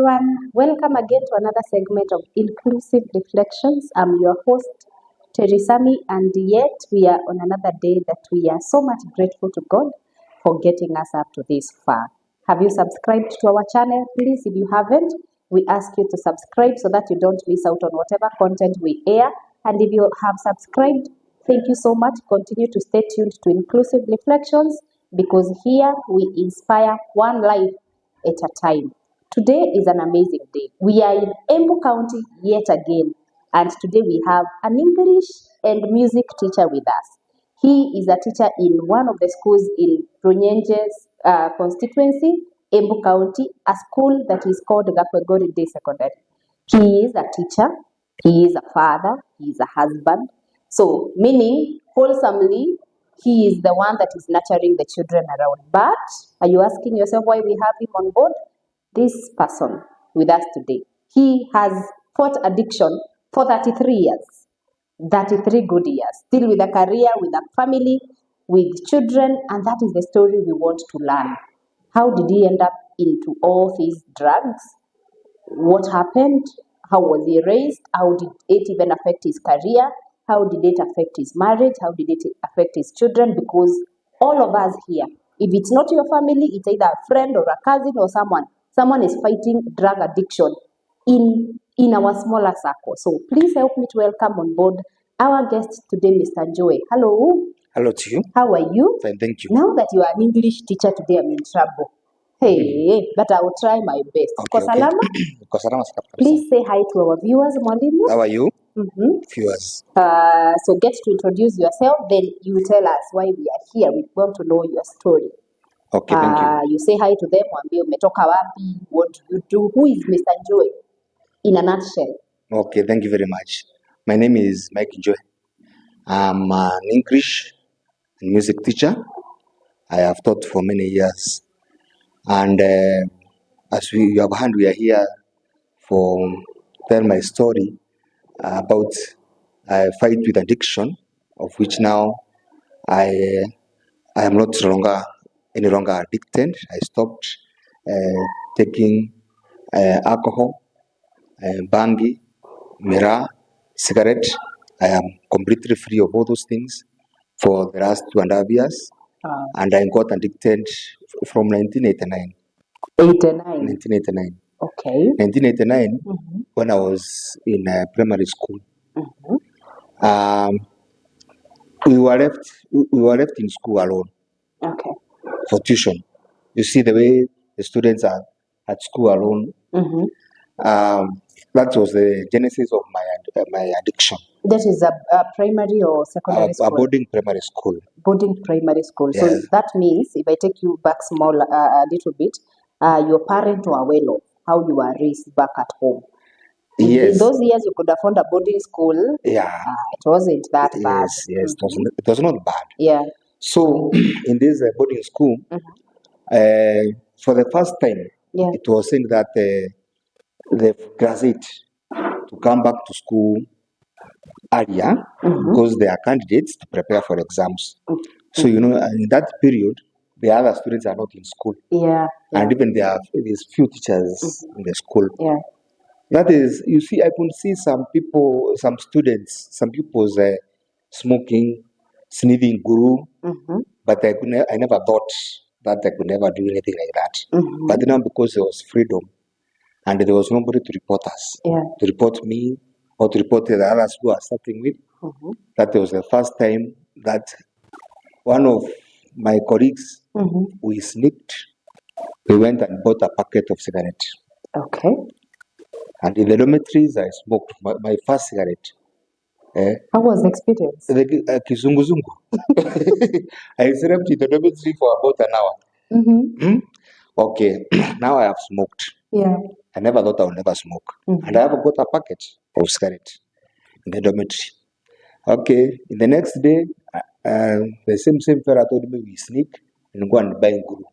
everyone. Welcome again to another segment of Inclusive Reflections. I'm your host, Terisami, and yet we are on another day that we are so much grateful to God for getting us up to this far. Have you subscribed to our channel? Please, if you haven't, we ask you to subscribe so that you don't miss out on whatever content we air. And if you have subscribed, thank you so much. Continue to stay tuned to Inclusive Reflections because here we inspire one life at a time. Today is an amazing day. We are in Embu County yet again, and today we have an English and music teacher with us. He is a teacher in one of the schools in Runyenje's constituency, Embu County, a school that is called Gakwegori Day Secondary. He is a teacher, he is a father, he is a husband. So, meaning, wholesomely, he is the one that is nurturing the children around. But are you asking yourself why we have him on board? This person with us today, he has fought addiction for 33 years, 33 good years, still with a career, with a family, with children, and that is the story we want to learn. How did he end up into all these drugs? What happened? How was he raised? How did it even affect his career? How did it affect his marriage? How did it affect his children? Because all of us here, if it's not your family, it's either a friend or a cousin or someone is fighting drug addiction in our smaller circle. So please help me to welcome on board our guest today, Mr. Joe. Hello. Hello to you. How are you? Fine, thank you. Now that you are an English teacher today, I'm in trouble. Hey, but I will try my best. Okay. Salama? Please say hi to our viewers, Mwalimu. How are you? Mm-hmm. Viewers. So get to introduce yourself, then you tell us why we are here. We want to know your story. Okay, thank you. You say hi to them, wambie umetoka wapi, what do you do, who is Mr. Joy in a nutshell? Okay, thank you very much. My name is Mike Joy. I'm an English and music teacher. I have taught for many years. And as you have heard, we are here for tell my story about a fight with addiction, of which now I am not any longer addicted. I stopped taking alcohol, bangi, miraa, cigarette. I am completely free of all those things for the last 2.5 years. And I got addicted from 1989. 1989. Okay. 1989, when I was in primary school. We were left in school alone. Okay. For tuition. You see the way the students are at school alone. That was the genesis of my addiction. That is a primary or secondary school? A boarding primary school. Boarding primary school. Yes. So that means, if I take you back a little bit, your parents were well off, how you were raised back at home. Yes. In those years, you could afford a boarding school. Yeah. It wasn't that bad. Yes. It was not bad. Yeah. So, in this boarding school, for the first time, it was saying that the graduate to come back to school earlier because they are candidates to prepare for exams. So, in that period, the other students are not in school. Yeah. And even there are these few teachers in the school. Yeah. That is, you see, I could see some people smoking, sniffing guru, but I never thought that I could never do anything like that. But now, because there was freedom and there was nobody to report us, to report me or to report the others who are starting with, that was the first time that one of my colleagues, we sneaked, we went and bought a packet of cigarettes. Okay. And in the dormitories, I smoked my first cigarette. How was the experience? Kizunguzungu. I slept in the dormitory for about an hour. Okay, now I have smoked. Yeah. I never thought I would never smoke. And I have got a packet of cigarette in the dormitory. Okay, in the next day, the same fella told me we sneak and go and buy guru.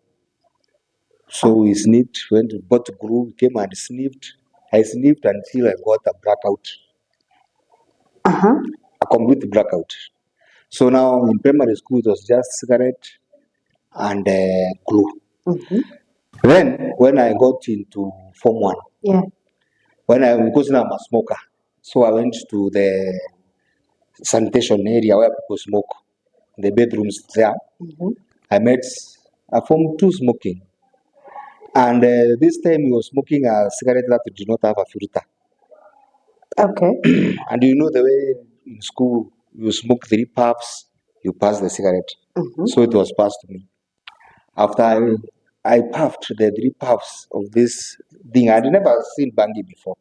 So we sneaked, went to bought guru, came and sniffed. I sniffed until I got a blackout. A complete blackout. So now in primary school, it was just cigarette and glue. Then when I got into Form 1, Yeah. Because now I'm a smoker, so I went to the sanitation area where people smoke, the bedrooms there. I met a Form 2 smoking, and this time he was smoking a cigarette that did not have a filter. Okay. And you know the way in school you smoke 3 puffs, you pass the cigarette. So it was passed to me. After I puffed the 3 puffs of this thing, I'd never seen bangi before.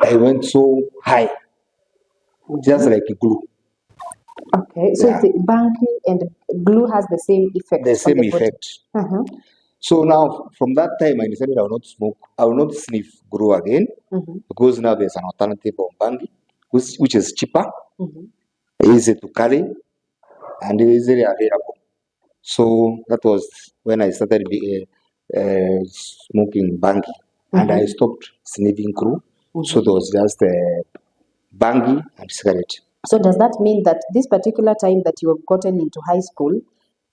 I went so high, just like glue. Okay. So Yeah. the banking and glue has the same effect. The on same the body. effect. Uh-huh. So now, from that time, I decided I will not smoke. I will not sniff glue again, because now there's an alternative of bangi, which is cheaper, easy to carry, and easily available. So that was when I started smoking bangi, and I stopped sniffing glue. So there was just bangi and cigarette. So does that mean that this particular time that you have gotten into high school,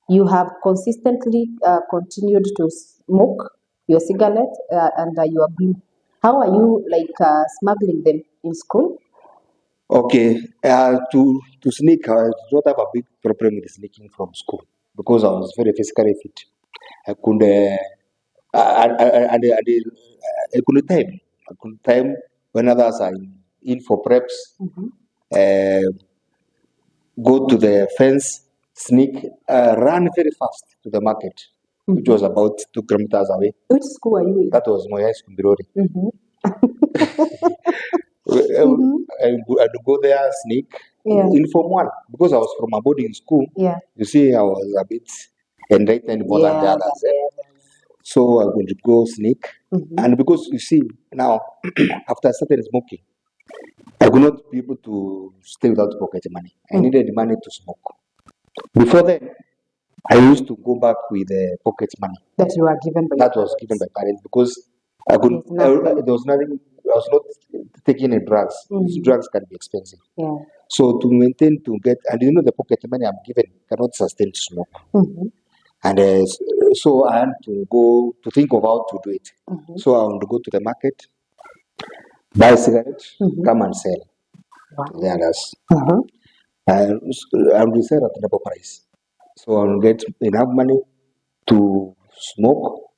you have consistently continued to smoke your cigarette and your glue? How are you smuggling them in school? Okay, to sneak, I did not have a big problem with sneaking from school because I was very physically fit. I could, I could time. I could time when others are in for preps. Go to the fence, sneak, run very fast to the market, which was about 2 kilometers away. Which school are you in? That was my high school, Birori. I'd go there, sneak, in Form 1, because I was from a boarding school. Yeah. You see, I was a bit enlightened more than the others. So I would go sneak. And because you see, now, after I started smoking, I could not be able to stay without pocket money. I needed money to smoke. Before then, I used to go back with pocket money That you are given by that was given by parents, because I could. There was nothing. I was not taking any drugs. Drugs can be expensive. Yeah. So to maintain to get, and you know, the pocket money I'm given cannot sustain to smoke. And so I had to go to think of how to do it. So I want to go to the market, buy cigarettes, come and sell to the others. And we sell at a double price. So I'll get enough money to smoke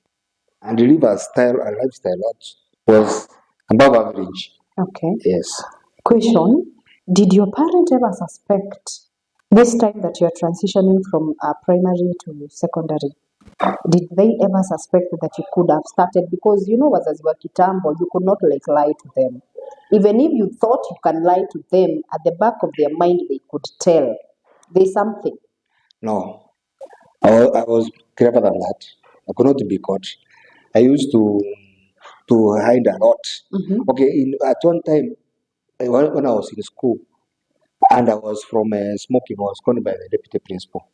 and live a lifestyle that was above average. Okay. Yes. Question: did your parent ever suspect this time that you are transitioning from primary to secondary? Did they ever suspect that you could have started? Because you know, wazazi wa kitambo, you could not lie to them. Even if you thought you can lie to them, at the back of their mind, they could tell there's something. No, I was clever than that. I could not be caught. I used to hide a lot. Okay, at one time, when I was in school, and I was from smoking, I was called by the deputy principal.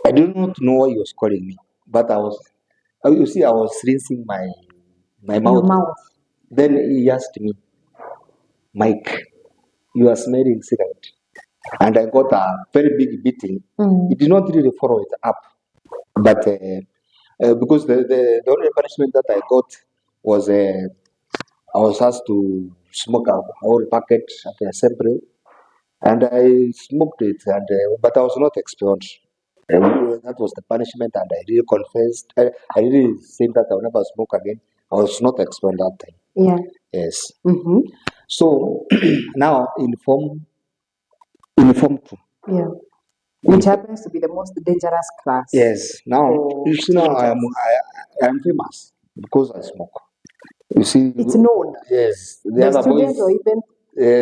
I did not know why he was calling me, but I was rinsing my Your mouth. mouth. Then he asked me, Mike, you are smelling cigarette. And I got a very big beating. He did not really follow it up. But because the only punishment that I got was I was asked to smoke a whole packet at the assembly. And I smoked it, and but I was not expelled. That was the punishment, and I really confessed. I really said that I will never smoke again. I was not expelled that time. Yeah. Yes. So now in Form 2. Yeah. Which happens to be the most dangerous class. Yes. Now you see, now I am famous because I smoke. You see, It's known. yes. The other students boys, or even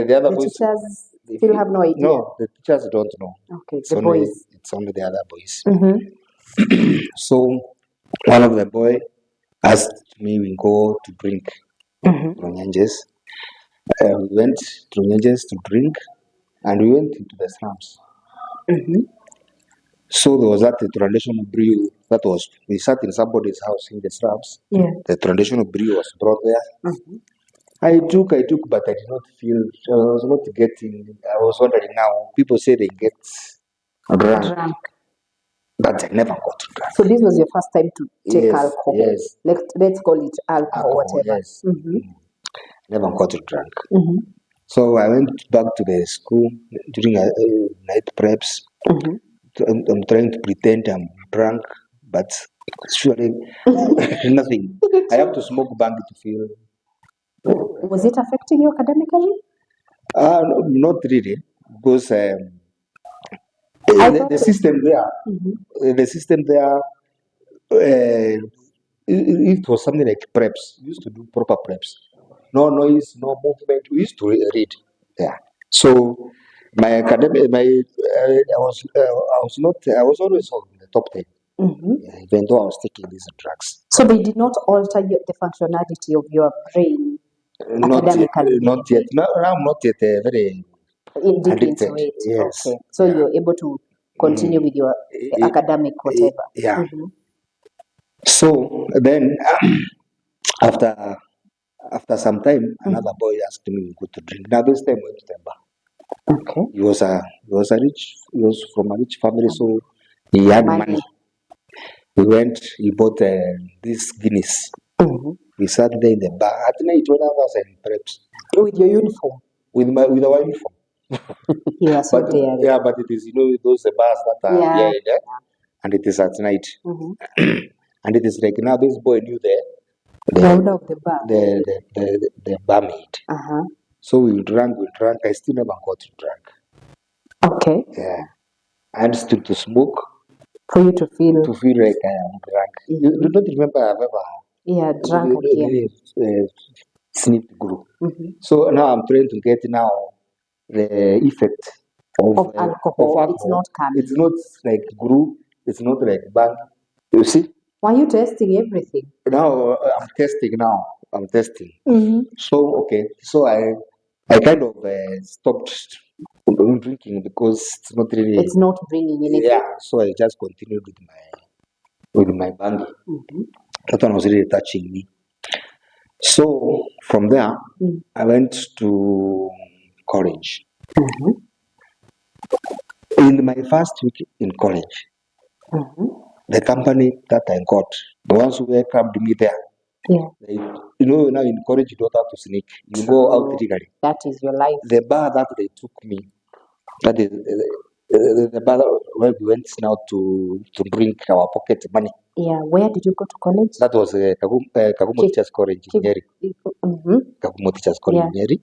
the other the boys teachers still have no idea. No, the teachers don't know. Okay, the boys. It's only the other boys. So one of the boy asked me we go to drink Runyanges. We went to Runyanges to drink, and we went into the slums. So there was that traditional brew that was, we sat in somebody's house in the slums. Yeah. The traditional brew was brought there. I took, but I did not feel, I was not getting, I was wondering now, people say they get drunk. but I never got drunk. So this was your first time to take Yes, alcohol. yes. Let's call it alcohol, Alcohol, whatever. yes. Never got drunk. Mm-hmm. So I went back to the school during night preps. I'm trying to pretend I'm drunk, but surely nothing. I have to smoke bangi to feel. Was it affecting you academically? No, not really, because I the thought. system there, it was something like preps. We used to do proper preps. No noise, no movement. We used to read. Yeah. So my academic, I was always on the top 10, even though I was taking these drugs. So they did not alter the functionality of your brain Not yet, academically. not yet. No, I'm not yet very Deep into addicted. it. Yes. Okay. So Yeah. you're able to continue with your academic whatever. Yeah. So then, after some time, another boy asked me to go to drink. Now this time went to the bar. Okay. He was from a rich family, so he had money. We went. He bought this Guinness. We sat there in the bar at night when I was in preps. With your uniform. With our uniform. You are so But daring. yeah, but it is those bars that are Yeah. behind, and it is at night. And it is like now this boy knew The owner of the bar. the barmaid. So we drank. I still never got drunk. Okay. Yeah, and still to smoke. For you to feel like I am drunk. You don't remember I've ever drunk again. sniffed glue. So now I'm trying to get the effect of alcohol. It's not coming. It's not like glue. It's not like bang. You see? Why are you testing everything? Now I'm testing. So okay. So I kind of stopped drinking because it's not really. It's not bringing anything. Yeah. So I just continued with my bangi. That one was really touching me. So from there, I went to college. In my first week in college, the company that I got, the ones who welcomed me there, now in college you don't have to sneak. You go out legally. That is your life. The bar that they took me, that is the bar where we went now to bring our pocket money. Yeah, where did you go to college? That was Kagumo Teachers College in Nyeri. Kagumo Teachers College in Nyeri.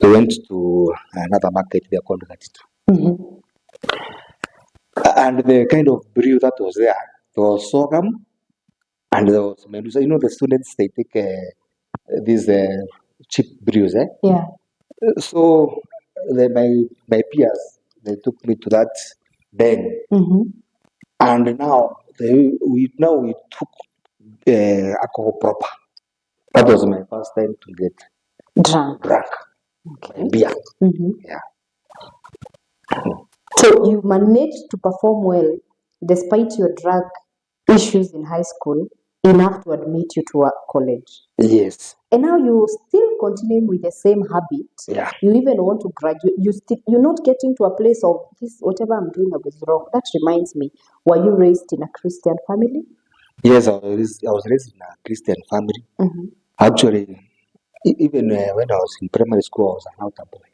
We went to another market there called Gatitu. And the kind of brew that was there was sorghum, and there was medusa. The students, they take these cheap brews. Yeah. So my peers, they took me to that den, and now we took alcohol proper. That was my first time to get drunk. Okay. Beer. Yeah. So you managed to perform well despite your drug issues in high school, enough to admit you to a college. Yes. And now you still continuing with the same habit. Yeah. You even want to graduate. You're not getting to a place of this, whatever I'm doing was wrong. That reminds me, were you raised in a Christian family? Yes, I was raised in a Christian family. Actually, even when I was in primary school, I was an altar boy.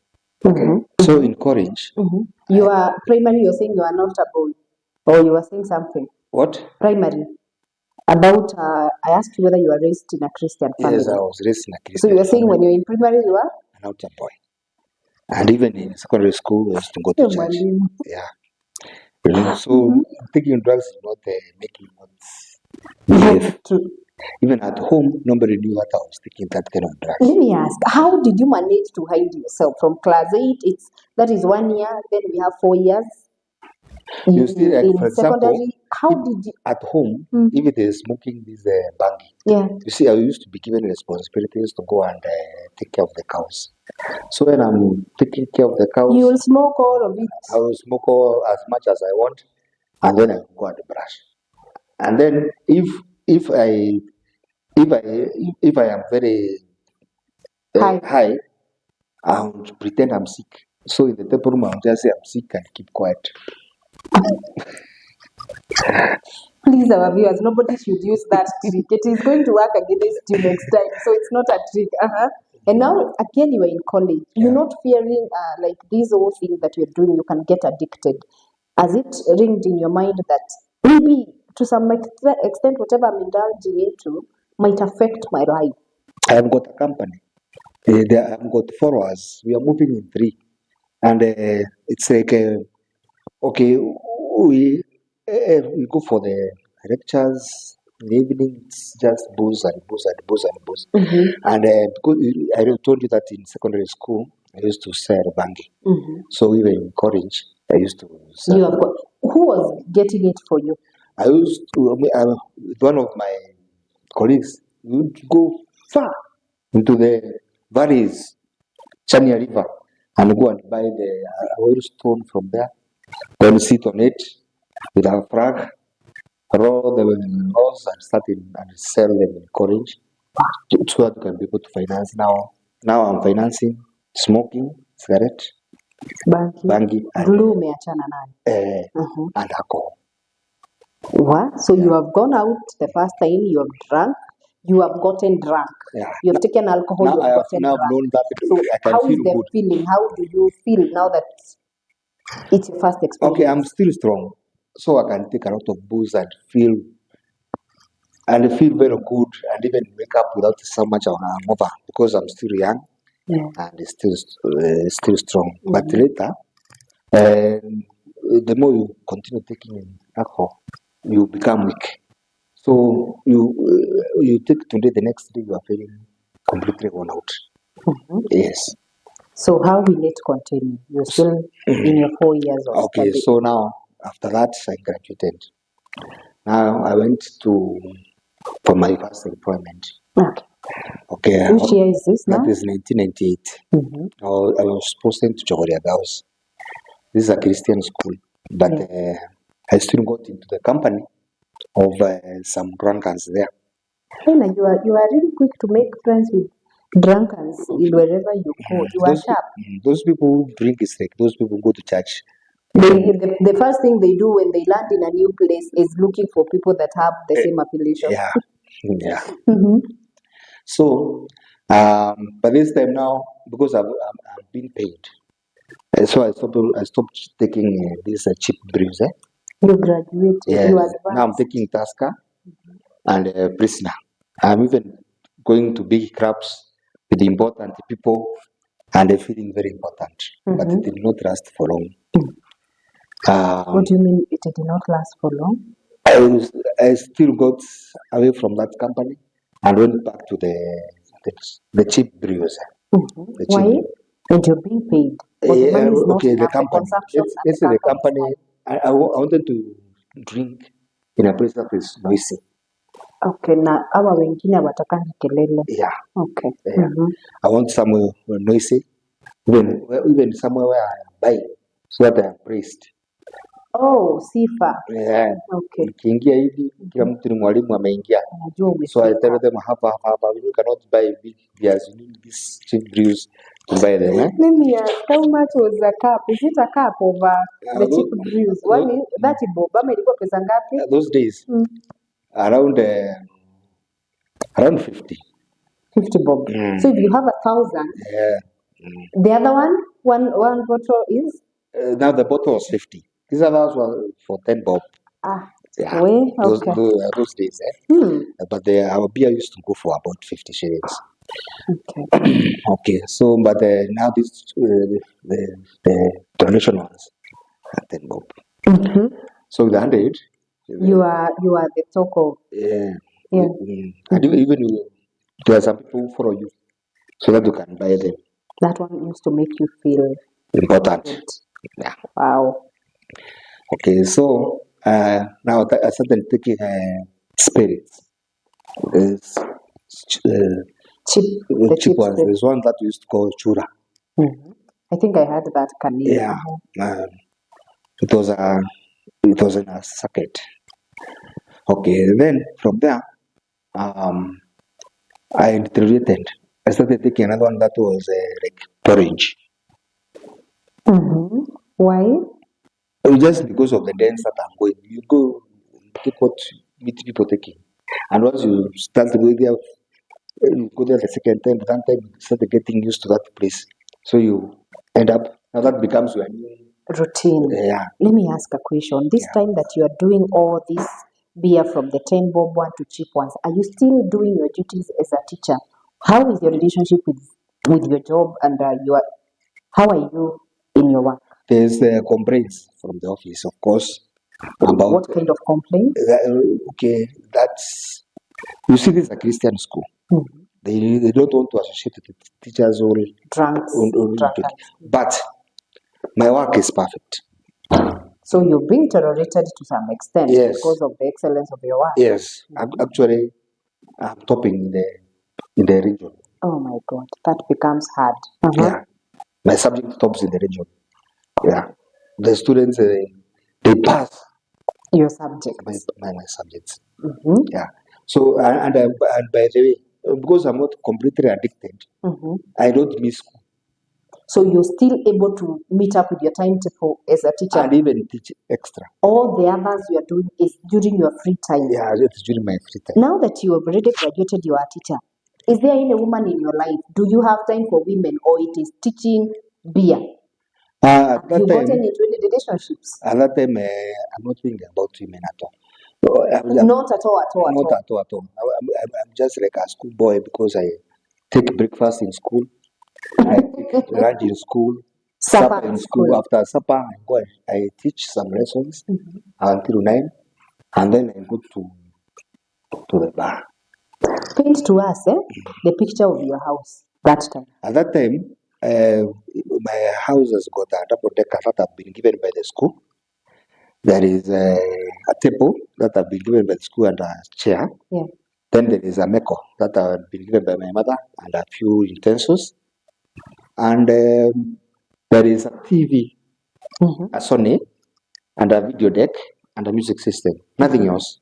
Okay. So in college, you are primary. You're saying you are not a boy, or you were saying something. What? Primary. About I asked you whether you were raised in a Christian family. Yes, I was raised in a Christian. So you were saying when you were in primary, you were an altar boy, and even in secondary school, I used to go to church. Yeah. So taking drugs is not making not. Even at home, nobody knew what I was taking that kind of drugs. Let me ask, how did you manage to hide yourself from class 8? That is 1 year, then we have 4 years. You see, like, for example, how did you... At home, if it is smoking this bangi, you see, I used to be given responsibilities to go and take care of the cows. So when I'm taking care of the cows... You will smoke all of it? I will smoke as much as I want, and then I will go and brush. And then if I am very high, I will pretend I'm sick. So in the temple room, I'll just say I'm sick and keep quiet. Please, our viewers, nobody should use that trick. It is going to work against you next time. So it's not a trick. And now, again, you are in college. You're not fearing like these old things that you're doing, you can get addicted. Has it ringed in your mind that maybe to some extent, whatever I'm indulging into might affect my life? I have got a company. I have got followers. We are moving in 3. And it's like, okay, we go for the lectures in the evening. It's just booze and booze and booze and booze. And because I told you that in secondary school, I used to sell bangi. So even in college, I used to sell. You have got, who was getting it for you? I used to, with one of my colleagues, we would go far into the valleys, Chania River, and go and buy the oil stone from there. Then sit on it with our flag, roll them in rolls and start and sell them in college. So that you can be able to finance. Now I'm financing smoking, cigarette, bangi, and, Glue umeachana nayo. and alcohol. What? So you have gone out the first time, you have drunk, you have gotten drunk. Yeah. You have taken alcohol, you Now I have have gotten now drunk. known that So I can how feel is the good. feeling? How do you feel now that it's your first experience? Okay, I'm still strong, so I can take a lot of booze and feel very good, and even wake up without so much of a hangover because I'm still young and still strong. But later, the more you continue taking alcohol, you become weak. So you take today, the next day you are feeling completely worn out. Yes. So how will it continue? You're still in your 4 years of Okay, study. so now after that I graduated. Now I went for my first employment. Okay. Which year is this now? That is 1998. I was posted to Chogoria House. This is a Christian school, but I still got into the company of some drunkards there. Hena, you are really quick to make friends with drunkards in wherever you go. You are sharp. Those people who drink is like those people who go to church. The first thing they do when they land in a new place is looking for people that have the same affiliation. Yeah. So, but this time now, because I've been paid, so I stopped taking these cheap brews. You graduated. Yes. You advanced. Now I'm taking Tusker and Prisoner. I'm even going to big clubs with important people, and they're feeling very important. But it did not last for long. What do you mean it did not last for long? I still got away from that company and went back to the cheap brews. Why? And you're being paid. But the money is not Okay, the enough, company. consumption and Let's say the company company. is I wanted to drink in a place that is noisy. okay, na hawa wengine hawatakangi kelele. Yeah. Okay. Yeah. I want somewhere where noisy, even somewhere where I am buying, so that I am praised. Oh, sifa. Yeah. Okay. Nikiingia hivi kila mtu ni mwalimu ameingia. Najua So I umefika. tell them hapa you cannot buy big beers, you need these cheap brews to buy them. Let me ask, how much was a cup? Is it a cup of the cheap brews? One is 30 bob. Ama ilikuwa pesa ngapi? Those days, around 50. 50 bob. So if you have 1,000, the other one bottle is? Now the bottle was 50. These others were for 10 bob. Yeah. Okay. Those days. But our beer used to go for about 50 shillings. Okay. Okay. So, but now this the donation ones are 10 bob. So with the 100, you are the talk of. And even there are some people who follow you, so that you can buy them. That one used to make you feel important. Yeah. Wow. Okay, so now I started taking spirits. The cheap ones. There's one that we used to call chura. I think I had that candy. Yeah. It was in a socket. Okay, then from there, I interrogated. I started taking another one that was like porridge. Why? Just because of the dance that I'm going, you go take what meet people taking, and once you start to go there, you go there the second time, the third time you start getting used to that place. So you end up now that becomes your new Routine. yeah. Let me ask a question. This Yeah. time that you are doing all this beer from the 10 bob one to cheap ones, are you still doing your duties as a teacher? How is your relationship with your job and how are you in your work? There's complaints from the office, of course, about What kind of complaints? okay, that's you see, this is a Christian school. Mhm. They don't want to associate the teachers all Drunks, drunkards. but my work is perfect. So you're being tolerated to some extent Yes. because of the excellence of your work. Yes, actually, I'm topping in the region. Oh my God, that becomes hard. Yeah, my subject tops in the region. Yeah, the students they pass Your subject. my subjects. Mm-hmm. Yeah. So and by the way, because I'm not completely addicted, Mm-hmm. I don't miss school So you're still able to meet up with your timetable as a teacher. and even teach extra. All the others you are doing is during your free time. Yeah, it's during my free time. Now that you have already graduated, you are a teacher. Is there any woman in your life? Do you have time for women, or it is teaching beer? At Have that you gotten time, into any relationships? I'm not thinking about women at all. Not at all, at all, Not at all. at all. I'm just like a schoolboy because I take breakfast in school, I take lunch in school, Supper in in school. school. After supper, I go and I teach some lessons Mhm. until 9, and then I go to the bar. Paint to us the picture of your house that time. At that time, my house has got a double decker that have been given by the school. There is a table that have been given by the school and a chair. Yeah. Then there is a meko that have been given by my mother and a few utensils. And there is a TV, Mhm. a Sony, and a video deck and a music system. Nothing else.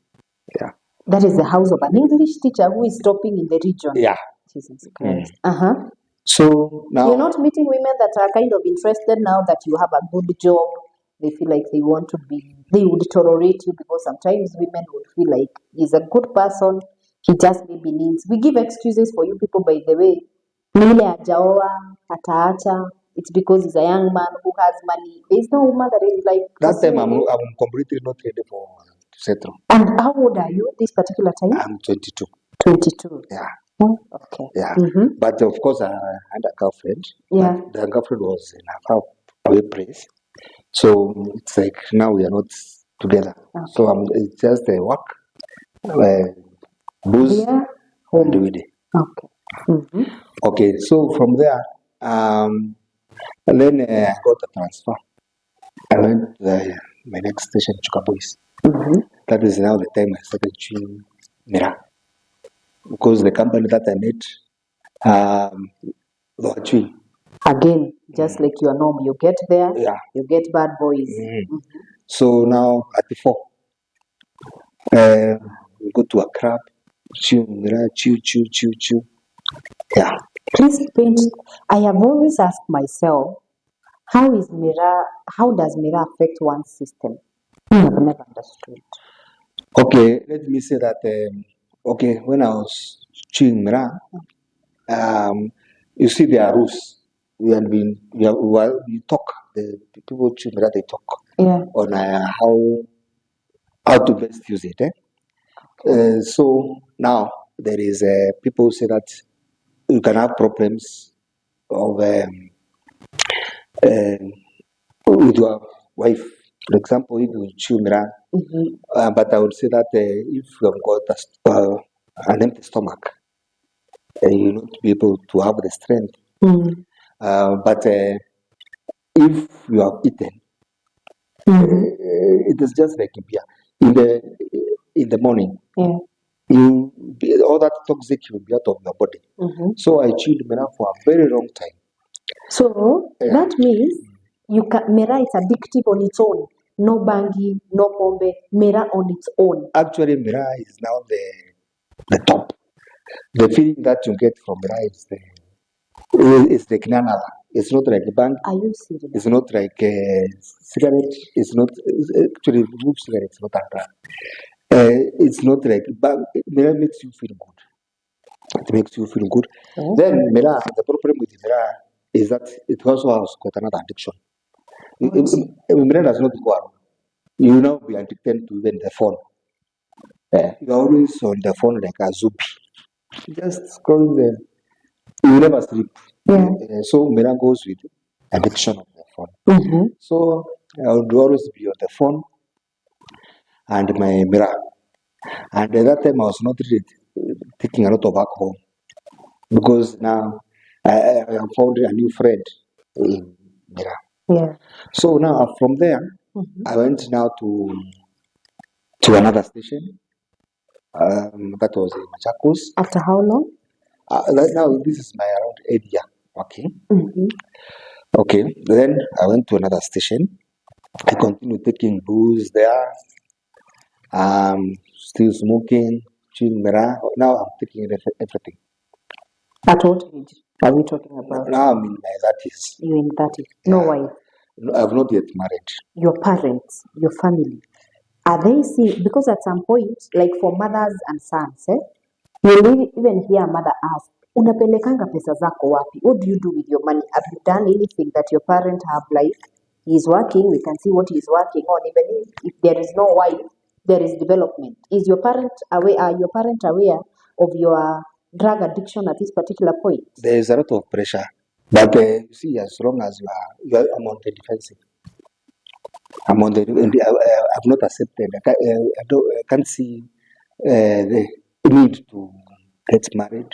Yeah. That is the house of an English teacher who is stopping in the region. Yeah. Jesus Christ. Uh-huh. So now You're not meeting women that are kind of interested now that you have a good job. They feel like they would tolerate you because sometimes women would feel like he's a good person. He just maybe needs. We give excuses for you people, by the way. Nile hajaoa, ataacha. It's because he's a young man who has money. There's no woman that is like. that time I'm pursuing you. completely not ready to settle. And how old are you this particular time? I'm 22. 22. Yeah. Oh, okay. Yeah. Mm-hmm. But of course, I had a girlfriend. Yeah. But the girlfriend was in a far away place. So it's like now we are not together. Okay. So it's just a work, booze, Yeah. and wedding. Okay. Mm-hmm. Okay, so from there, and then I got a transfer. I went to my next station, Chuka Boys. Mm-hmm. That is now the time I started chewing Mira. Because the company that I met, they were chewing. Again, just like your norm, you get there, Yeah. you get bad boys. Mhm. So now at the 4, we go to a club, chew Mira, chew. Yeah. Please paint. I have always asked myself, how does Mira affect one's system? I have never understood. Okay, let me say that. Okay, when I was chewing Mira, you see there are rules. We talk. The people chew Mira, they talk Yeah. on how to best use it. So now there is people say that you can have problems of with your wife. For example, if you chew Mira, Mm-hmm. but I would say that if you have got an empty stomach, you will not be able to have the strength. Mm. But if you have eaten, Mm-hmm. it is just like beer. In the morning, Yeah. all that toxic will be out of your body. Mm-hmm. So I chewed Mira for a very long time. So Yeah. that means Mira is addictive on its own. No bangi, no pombe, Mira on its own. Actually, Mira is now the top. The feeling that you get from Mira is the Kinanala. It's not like bank. Are you serious? It's not like cigarette. It's not actually group cigarette. It's not a drug. It's not like bank. Mira makes you feel good. It makes you feel good. Okay. Then Mira, the problem with Mira is that it also has got another addiction. Mira does not go around. You will now be addicted to even the phone. You are always on the phone like a zombie. Just scroll there. You will never sleep. Yeah. So Mira goes with addiction of the phone. Mm-hmm. So I would always be on the phone and my mirror. And at that time I was not really taking a lot of alcohol because now I found a new friend in Mira. Yeah. So now from there Mm-hmm. I went now to another station. That was in Machakos. After how long? Right now this is my around 8 year. Okay. Mm-hmm. Okay. Then I went to another station. I continued taking booze there. Still smoking, chewing Mira. Now I'm taking everything. At what age are we talking about? Now I'm in my 30s. You're in 30. No Yeah. wife. No, I've not yet married. Your parents, your family, are they seeing? Because at some point, like for mothers and sons, you even hear a mother ask, unapelekanga pesa zako wapi? What do you do with your money? Have you done anything that your parent have, like, he's working, we can see what he's working on, even if there is no wife, there is development. Is your parent aware, are your parent aware of your drug addiction at this particular point? There is a lot of pressure. But you see, as long as I'm on the defensive. I'm on the, I've not accepted. I can't see the need to get married,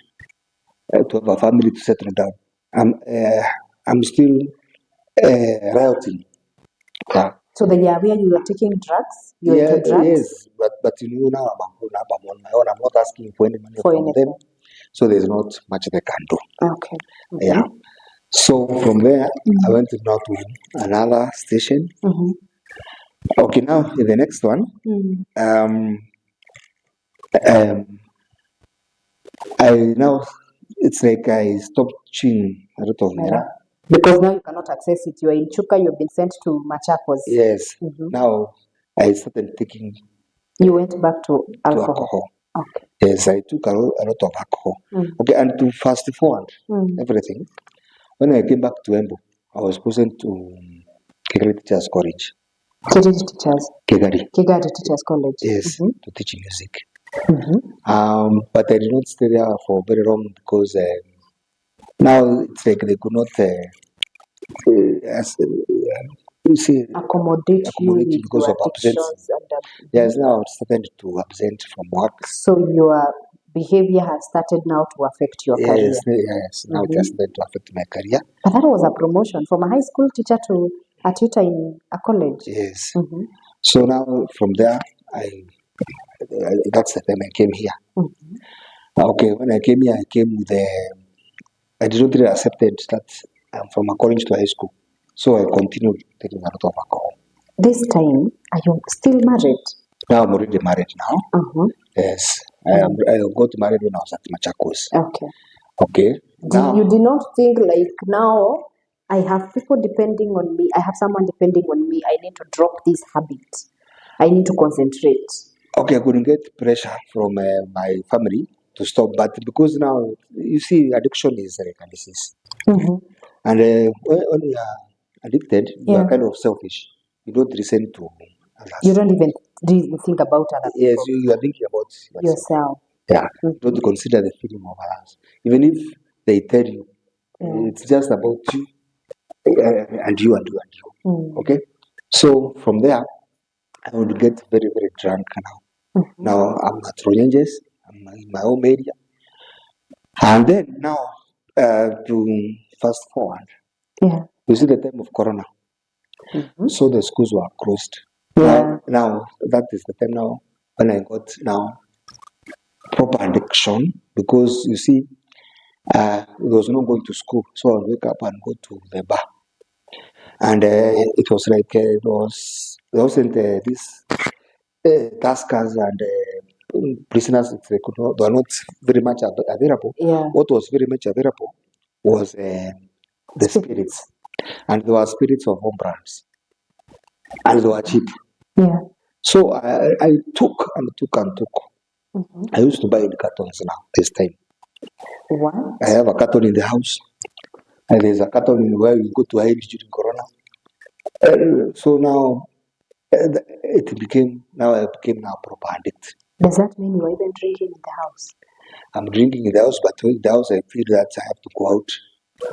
to have a family to settle down. I'm still rioting. Yeah. So the year where you are taking drugs, you're into drugs? Yes, but you know now I'm grown up, I'm on my own. I'm not asking for any money For from them, anything. so there's not much they can do. Okay. Yeah. So from there, I went now to another station. Mm-hmm. Okay, now in the next one, Mm. I now it's like I stopped chewing a lot of Mira. Because now you cannot access it. You are in Chuka, you've been sent to Machakos. Yes. Mhm. Now I started taking You went back to to alcohol. alcohol. Okay. Yes, I took a lot of alcohol. Okay, and to fast forward everything, when I came back to Embu, I was chosen to Kigari Teachers College. Kigari Teachers. Kigari. Kigari Teachers College. Yes, Mhm. to teach music. Mhm. But I did not stay there for very long because now it's like they could not, you see, Accommodate you accommodate with because your of absence. addictions and Yes, now I'm starting to absent from work. so your behavior has started now to affect your career. Yes, now it has started to affect my career. But that was a promotion from a high school teacher to a tutor in a college. Yes. Mhm. So now from there, that's the time I came here. Mhm. Okay, when I came here, I came with I did not really accepted that I'm from a college to high school. So I continued taking a lot of alcohol. This time, are you still married? Now I'm already married now. Uh-huh. Yes. I got married when I was at Machakos. Okay. Okay. Now, You did not think like now I have people depending on me, I have someone depending on me, I need to drop this habit. I need to concentrate. okay, I couldn't get pressure from my family to stop, but because now, you see, addiction is like a disease. Mm-hmm. And when you are addicted, you are Yeah. kind of selfish. You don't listen to others. You don't even think about other Yes, people, you are thinking about yourself. yourself. Yeah, you don't consider the feeling of others. Even if they tell you, it's just about you and you and you and you. Mm. Okay? So from there, I would get very, very drunk now. Mhm. Now I'm at Royenges, I'm in my home area. And then now, to fast forward, Yeah. you see the time of Corona. Mhm. So the schools were closed. Yeah. Now that is the time now when I got now proper addiction because you see, I was not going to school, so I would wake up and go to the bar, and it was like there wasn't this taskers and prisoners. They were not very much available. Yeah. What was very much available was the spirits, and they were spirits of home brands, and they were cheap. Yeah. So I took and took and took. Mm-hmm. I used to buy the cartons now this time. What? I have a carton in the house, and there's a carton where we go to Irish during Corona. So now I became now proper addict. Does that mean you are even drinking in the house? I'm drinking in the house, but in the house I feel that I have to go out.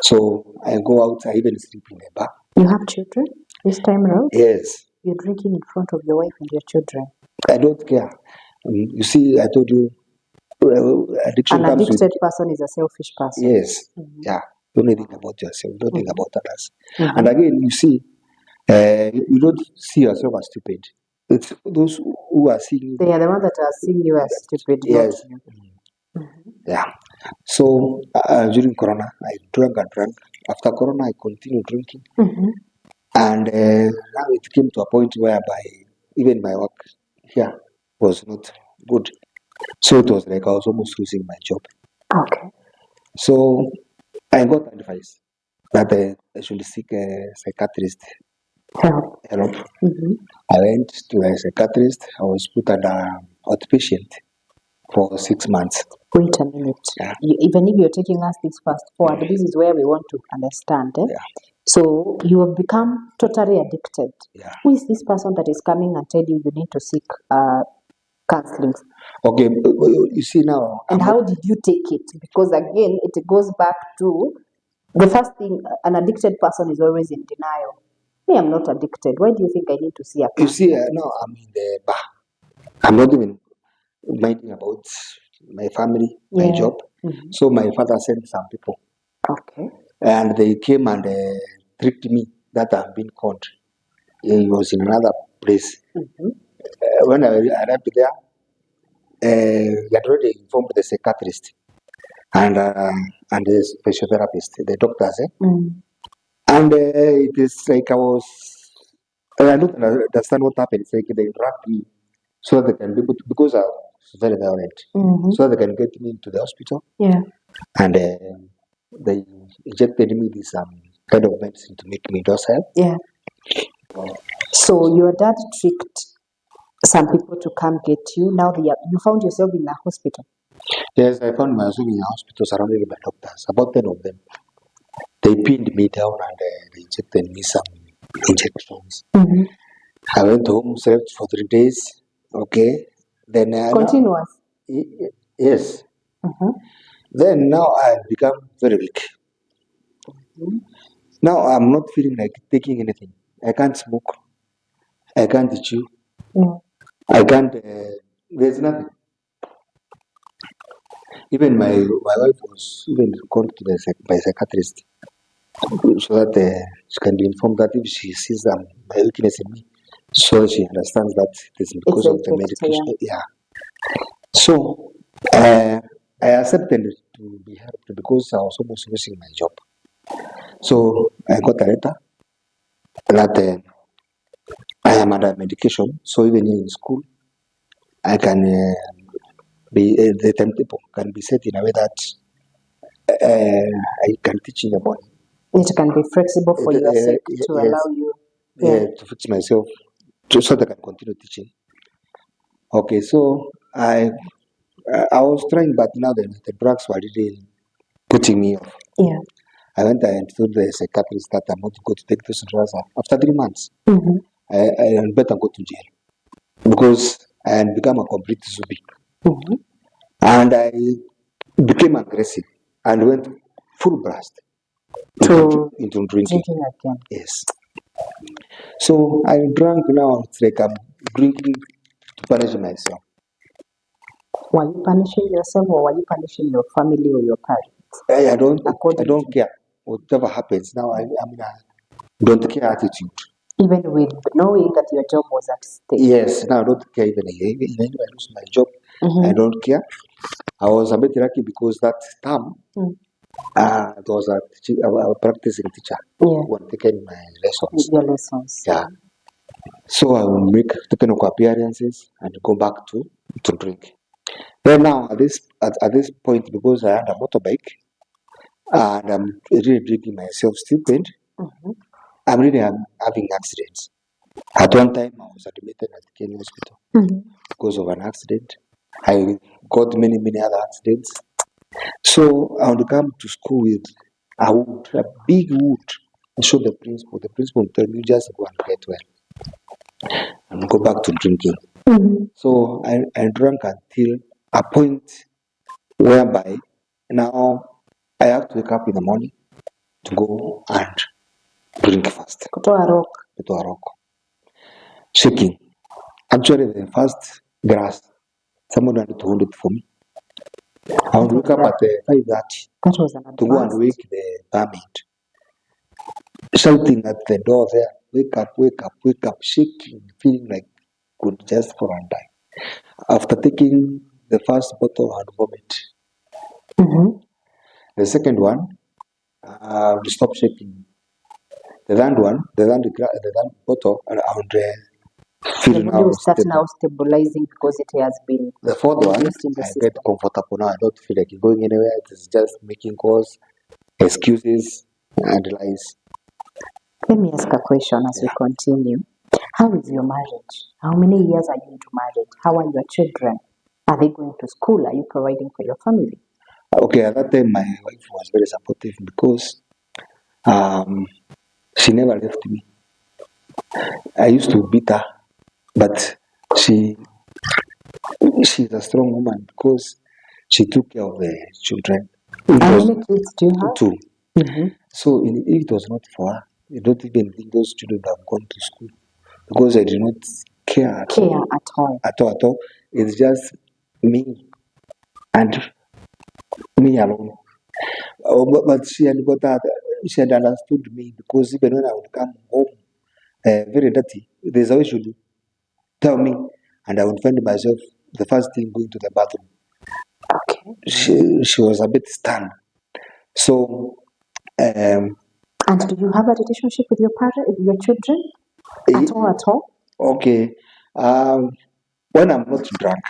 So I go out, I even sleep in a bar. You have children this time around? Yes, You're drinking in front of your wife and your children. I don't care. You see, I told you, addiction An comes with, addicted person is a selfish person. yes, Mhm. yeah. Don't think about yourself, don't think about others. Mhm. And again, you see, you don't see yourself as stupid. It's those who are seeing you. They are the ones that are seeing you as stupid, Yes. not you. Yeah. So during Corona, I drank and drank. After Corona, I continued drinking. Mhm. And now it came to a point whereby even my work here was not good. So it was like I was almost losing my job. Okay. So I got advice that I should seek a psychiatrist Help. help. Mhm. I went to a psychiatrist. I was put under outpatient for 6 months. Wait a minute. Yeah. Even if you're taking us this fast forward, this is where we want to understand. Yeah. So you have become totally addicted. Yeah. Who is this person that is coming and tell you need to seek counseling? Okay, you see now. And how did you take it? Because again, it goes back to the first thing, an addicted person is always in denial. Me, I'm not addicted. Why do you think I need to see a You see, counselor? now I'm in the bar. I'm not even minding about my family, my Yeah. job. Mhm. So my father sent some people, Okay. and they came and tricked me that I'm being caught. He was in another place. Mhm. When I arrived there, he had already informed the psychiatrist and the physiotherapist, the doctors. Mm. And it is like I don't understand what happened. It's like they wrapped me so that they can be able to, because I was very violent, Mhm. so they can get me into the hospital. Yeah. And they injected me this kind of medicine to make me docile. Yeah. So your dad tricked some people to come get you. Now you found yourself in a hospital. Yes, I found myself in a hospital surrounded by doctors, about 10 of them. They pinned me down and they injected me some injections. Mhm. I went home, slept for 3 days. Okay. Then now, Continuous. yes. Mhm. Then now I become very weak. Now I'm not feeling like taking anything. I can't smoke. I can't chew. Mm. I can't. There's nothing. Even my wife was even called to the by psychiatrist so that she can be informed that if she sees my weakness in me, so she understands that it is because It's of the infected, medication. Yeah. So I accepted to be helped because I was almost losing my job. So I got a letter that I am under medication. So even in school, I can be the timetable can be set in a way that I can teach in the morning. It can be flexible for your sake to Yes, allow you. Yeah. to fix myself so that I can continue teaching. Okay, so I was trying, but now the drugs were really putting me off. Yeah. I went and told the psychiatrist that I'm not going to take those drugs. After 3 months, Mhm. I better go to jail because I had become a complete zombie. Mhm. And I became aggressive and went full blast To into drinking. drinking again. Yes. So I drank now. It's like I'm drinking to punish myself. Were you punishing yourself or were you punishing your family or your parents? I don't According to care. Whatever happens now, I'm in a don't care attitude. even with knowing that your job was at stake. Yes, now I don't care even if I lose my job. I Mhm. don't care. I was a bit lucky because that time Mm. it was a practicing teacher Yeah. who had taken my lessons. Your lessons. Yeah. So I will make technical appearances and go back to drink. Then now at this point, because I had a motorbike, and I'm really drinking myself stupid. I'm really having accidents. At one time, I was admitted at Kenya Hospital because of an accident. I got many other accidents. So I would come to school with a wood, a big wood. I showed the principal. The principal would tell me, just go and get well and go back to drinking. So I drank until a point whereby now I have to wake up in the morning to go and drink fast. Kutoa rock. To a rock. Shaking. Actually, the first grass, someone had to hold it for me. I would wake up at 5:30 That was an to go and advanced. wake the permit, shouting at the door there, wake up, wake up, wake up, shaking, feeling like could just fall and die. After taking the first bottle, I would vomit. The second one, I would stop shaking. The third one, the third bottle, I would feel The now body will start stable. now stabilizing because it has been The fourth one, reduced in the I system. get comfortable now. I don't feel like going anywhere. It is just making calls, excuses, and lies. Let me ask a question as we continue. How is your marriage? How many years are you into marriage? How are your children? Are they going to school? Are you providing for your family? Okay, at that time, my wife was very supportive because she never left me. I used to beat her, but she's a strong woman because she took care of the children. It How was many kids do you have? 2. Mhm. So if it was not for her, I don't even think those children would have gone to school because I did not care at Care all. at all. At all. It's just me and me alone. But she had got that. She had understood me because even when I would come home very dirty, there's a way she would tell me, and I would find myself the first thing going to the bathroom. Okay. She was a bit stunned. So And do you have a relationship with your parent, with your children? At all, at all? okay, when I'm not drunk,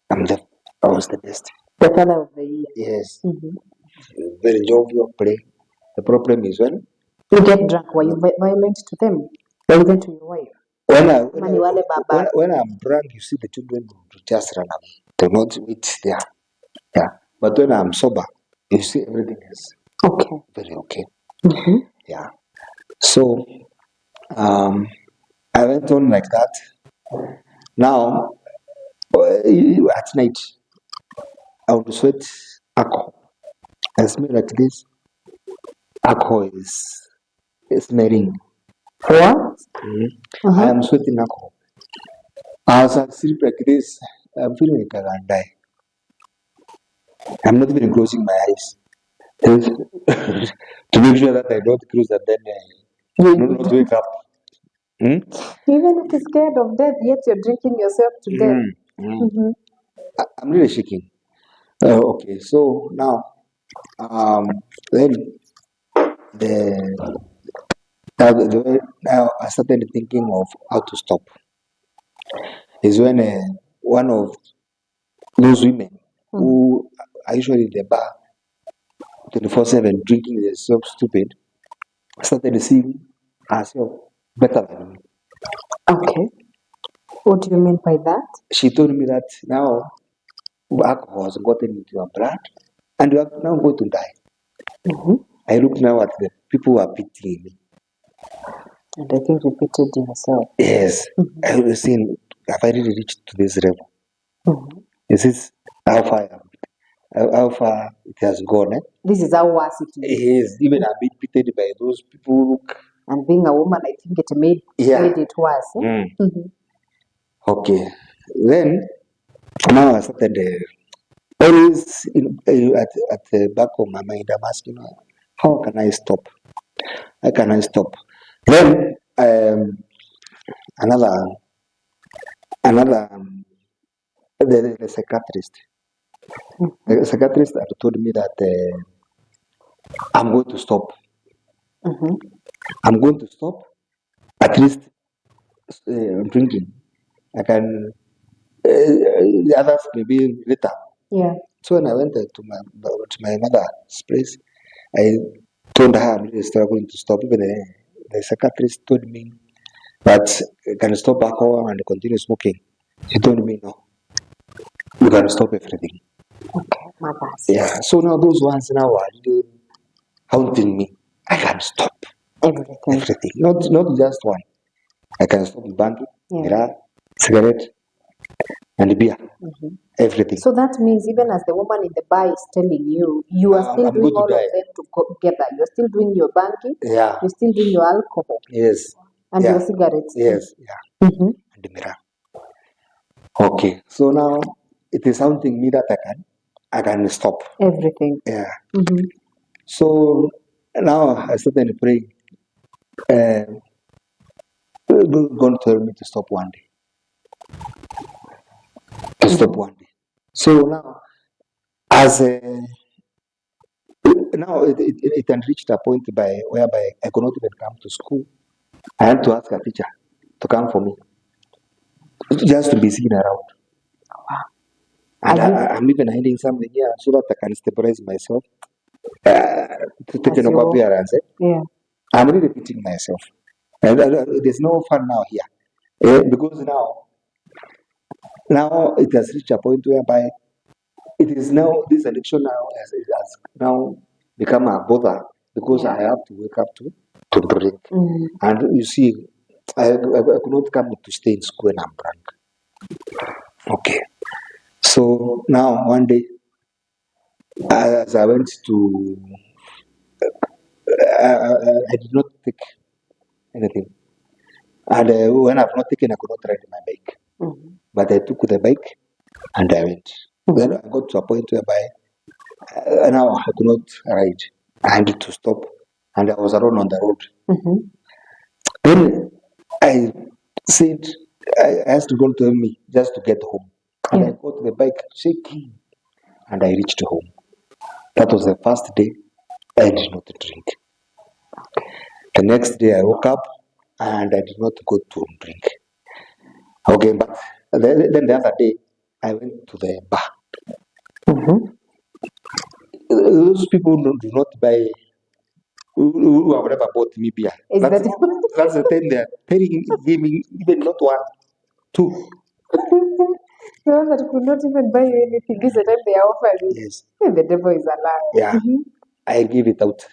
I was the best. The father of the year. Yes, Mhm. very jovial play. The problem is when You get drunk, were you violent to them? Or even to your wife? Mani wale baba. when I'm drunk, you see the children will just run up. Do not wait there. Yeah. But when I'm sober, you see everything is Okay. very okay. Mhm. Yeah. So I went on like that. Now at night, I would sweat alcohol. I smell like this. Alcohol is smelling. What? I am sweating alcohol. As I sleep like this, I'm feeling like I can die. I'm not even closing my eyes to make sure that I don't close and then not wake up. Even if you're scared of death, yet you're drinking yourself to death. Mhm. I'm really shaking. Okay, so now then now I started thinking of how to stop. Is when one of those women who are usually in the bar 24/7 drinking themselves stupid started seeing herself better than me. Okay. What do you mean by that? She told me that now alcohol has gotten into your blood and you are now going to die. I look now at the people who are pitying me. And I think you pitied yourself. Yes, I was saying, have I really reached to this level? Is this how far it has gone? This is how worse it is. Yes, even I'm being pitied by those people who look. And being a woman, I think it made it worse. Okay, then now I started always at the back of my mind, I'm asking, how can I stop? How can I stop? Then another the psychiatrist. The psychiatrist had told me that I'm going to stop. I'm going to stop at least drinking. I can the others maybe later. Yeah. So when I went to my mother's place, I told her I'm really struggling to stop. Even the psychiatrist told me that you can stop alcohol and continue smoking. She told me no, you can stop everything. Okay, mothers. Yeah. So now those ones now are really haunting me. I can stop everything. Not just one. I can stop banking, miraa, cigarette, and beer. Everything. So that means even as the woman in the bar is telling you, you are still I'm doing going to all of die. them together. You're still doing your banking, Yeah. you're still doing your alcohol, Yes. and Yeah. your cigarettes. too. Yes. Yeah. And the mirror. Okay. So now it is something me that I can stop. Everything. Yeah. Mhm. So now I started praying. God told me to stop one day. To stop one day. So now, as now it can reach a point whereby I could not even come to school. I had to ask a teacher to come for me, just to be seen around. And I'm even hiding something here so that I can stabilize myself. To take As an you walk. appearance. Yeah. I'm really repeating myself. And there's no fun now here. Because now it has reached a point whereby it is now, this addiction now has now become a bother because I have to wake up to drink. And you see, I could not come to stay in school when I'm drunk. Okay. So now one day, as I went to, I did not take anything. And when I've not taken, I could not ride my bike. But I took the bike and I went. Then I got to a point whereby now I could not ride. I had to stop. And I was alone on the road. Then I said, I asked God to help me just to get home. And I got the bike shaking and I reached home. That was the first day I did not drink. The next day I woke up and I did not go to drink. Okay, but then the other day I went to the bar. Those people do not buy, who have never bought me beer. That's the time they are giving even not one, two. The one that could not even buy you anything is the time they are offering. Yes. The devil is a liar. Yeah. I give it out.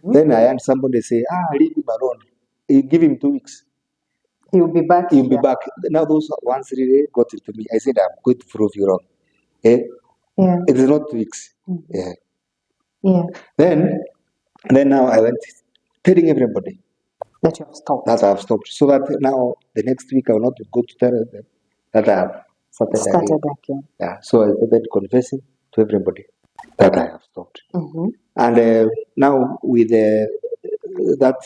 Then I heard somebody say, leave him alone. You give him 2 weeks. He will be back. He'll be back. Now those ones really got into me. I said, I'm going to prove you wrong. Yeah. It is not 2 weeks. Yeah. Then now I went telling everybody that you have stopped. That I have stopped. So that now the next week I will not go to tell them that I have started again. Yeah. So I started confessing to everybody that I have stopped. And now with that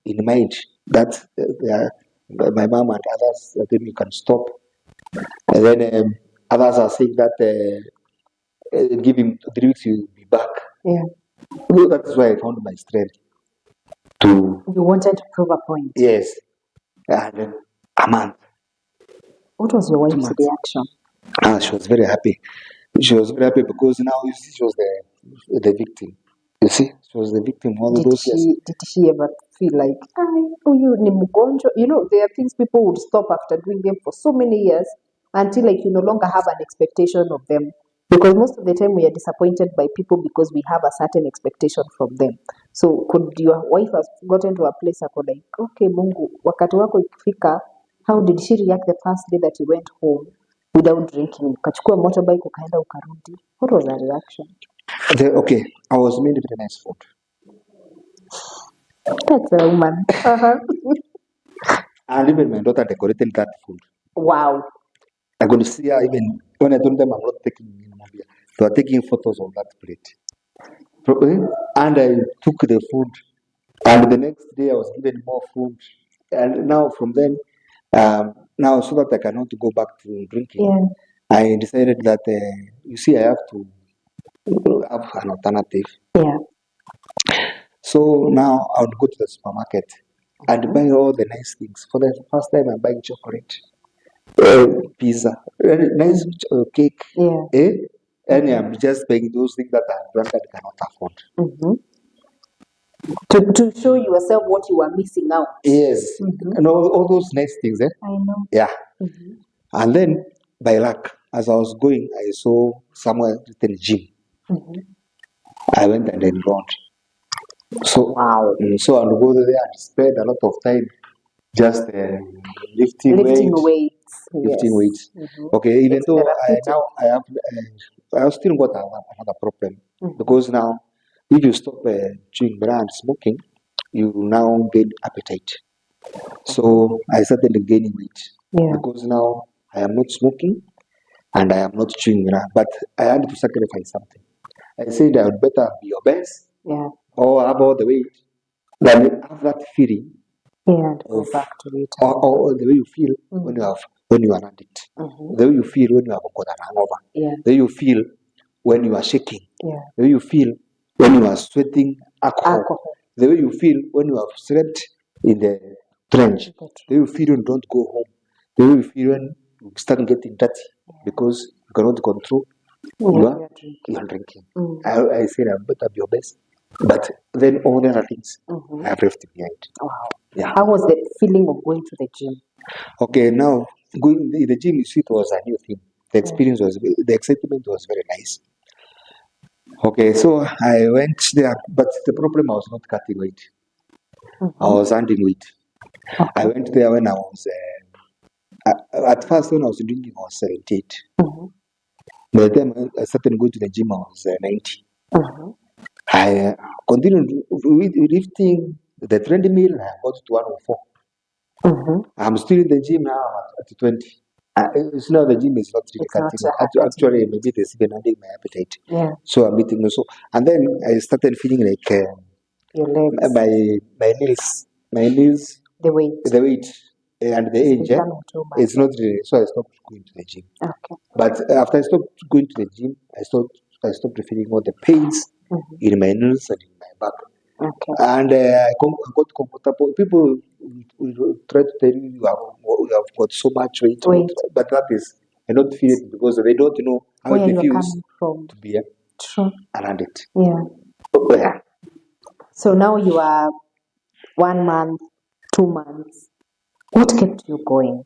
in mind, that my mom and others that you can stop. And then others are saying that give him 3 weeks, you'll be back. Yeah. So that's why I found my strength. You wanted to prove a point. Yes. And a month. What was your wife's reaction? She was very happy. She was very happy because now you see she was the victim. You see, she was the victim all those years. Did she ever feel like, you ni mgonjwa? You know, there are things people would stop after doing them for so many years until like you no longer have an expectation of them. Because most of the time we are disappointed by people because we have a certain expectation from them. So could your wife have gotten to a place like, okay, Mungu, wakati wako ikifika, how did she react the first day that you went home without drinking? Ukachukua motorbike ukaenda ukarudi. What was her reaction? Okay, I was made very nice food. That's a woman. And even my daughter decorated that food. Wow. I could see her even when I told them I'm not taking beer. They were taking photos of that plate. And I took the food. And the next day I was given more food. And now from then, now so that I cannot go back to drinking, I decided that, you see, I have to have an alternative. Yeah. So now I would go to the supermarket and buy all the nice things. For the first time, I'm buying chocolate, pizza, nice cake. Yeah. And I'm just buying those things that our granddad cannot afford. Mm-hmm. To show yourself what you are missing out. Yes. And all those nice things. I know. Yeah. And then, by luck, as I was going, I saw somewhere written gym. I went and enrolled. So, Wow. so I'll go there and spend a lot of time just lifting weights. weights. Okay, even though I still got another problem because now, if you stop chewing and smoking, you now gain appetite. So I started gaining weight because now I am not smoking and I am not chewing around, but I had to sacrifice something. I said I would better be obese or have all the weight than have that feeling and go back to it. Or the way you feel when you are an addict, the way you feel when you have got an hangover, the way you feel when you are shaking, the way you feel when you are sweating alcohol, the way you feel when you have slept in the trench, the way you feel when you don't go home, the way you feel when you start getting dirty because you cannot control your drinking. I said I better be obese, but then all the other things I have left behind. Wow. Yeah. How was the feeling of going to the gym? Okay, now going to the gym, you see, it was a new thing. The experience the excitement was very nice. Okay, so I went there, but the problem I was not cutting weight. I was adding weight. I went there when I was, at first when I was drinking, I was 78. By the time I started going to the gym, I was 90. I continued lifting the treadmill. I got to 104. I'm still in the gym now at 20. It's now the gym is not really cutting. Actually, maybe there's even adding my appetite. So I'm eating also. And then I started feeling like your legs, my knees, the weight, and the age. It's not really. So I stopped going to the gym. Okay. But after I stopped going to the gym, I stopped feeling all the pains in my knees and in my back. Okay. And I got comfortable. People will try to tell you you have got so much weight. But that is, I don't feel it because they don't know how it feels to be an addict. Yeah. So now you are 1 month, 2 months. What kept you going?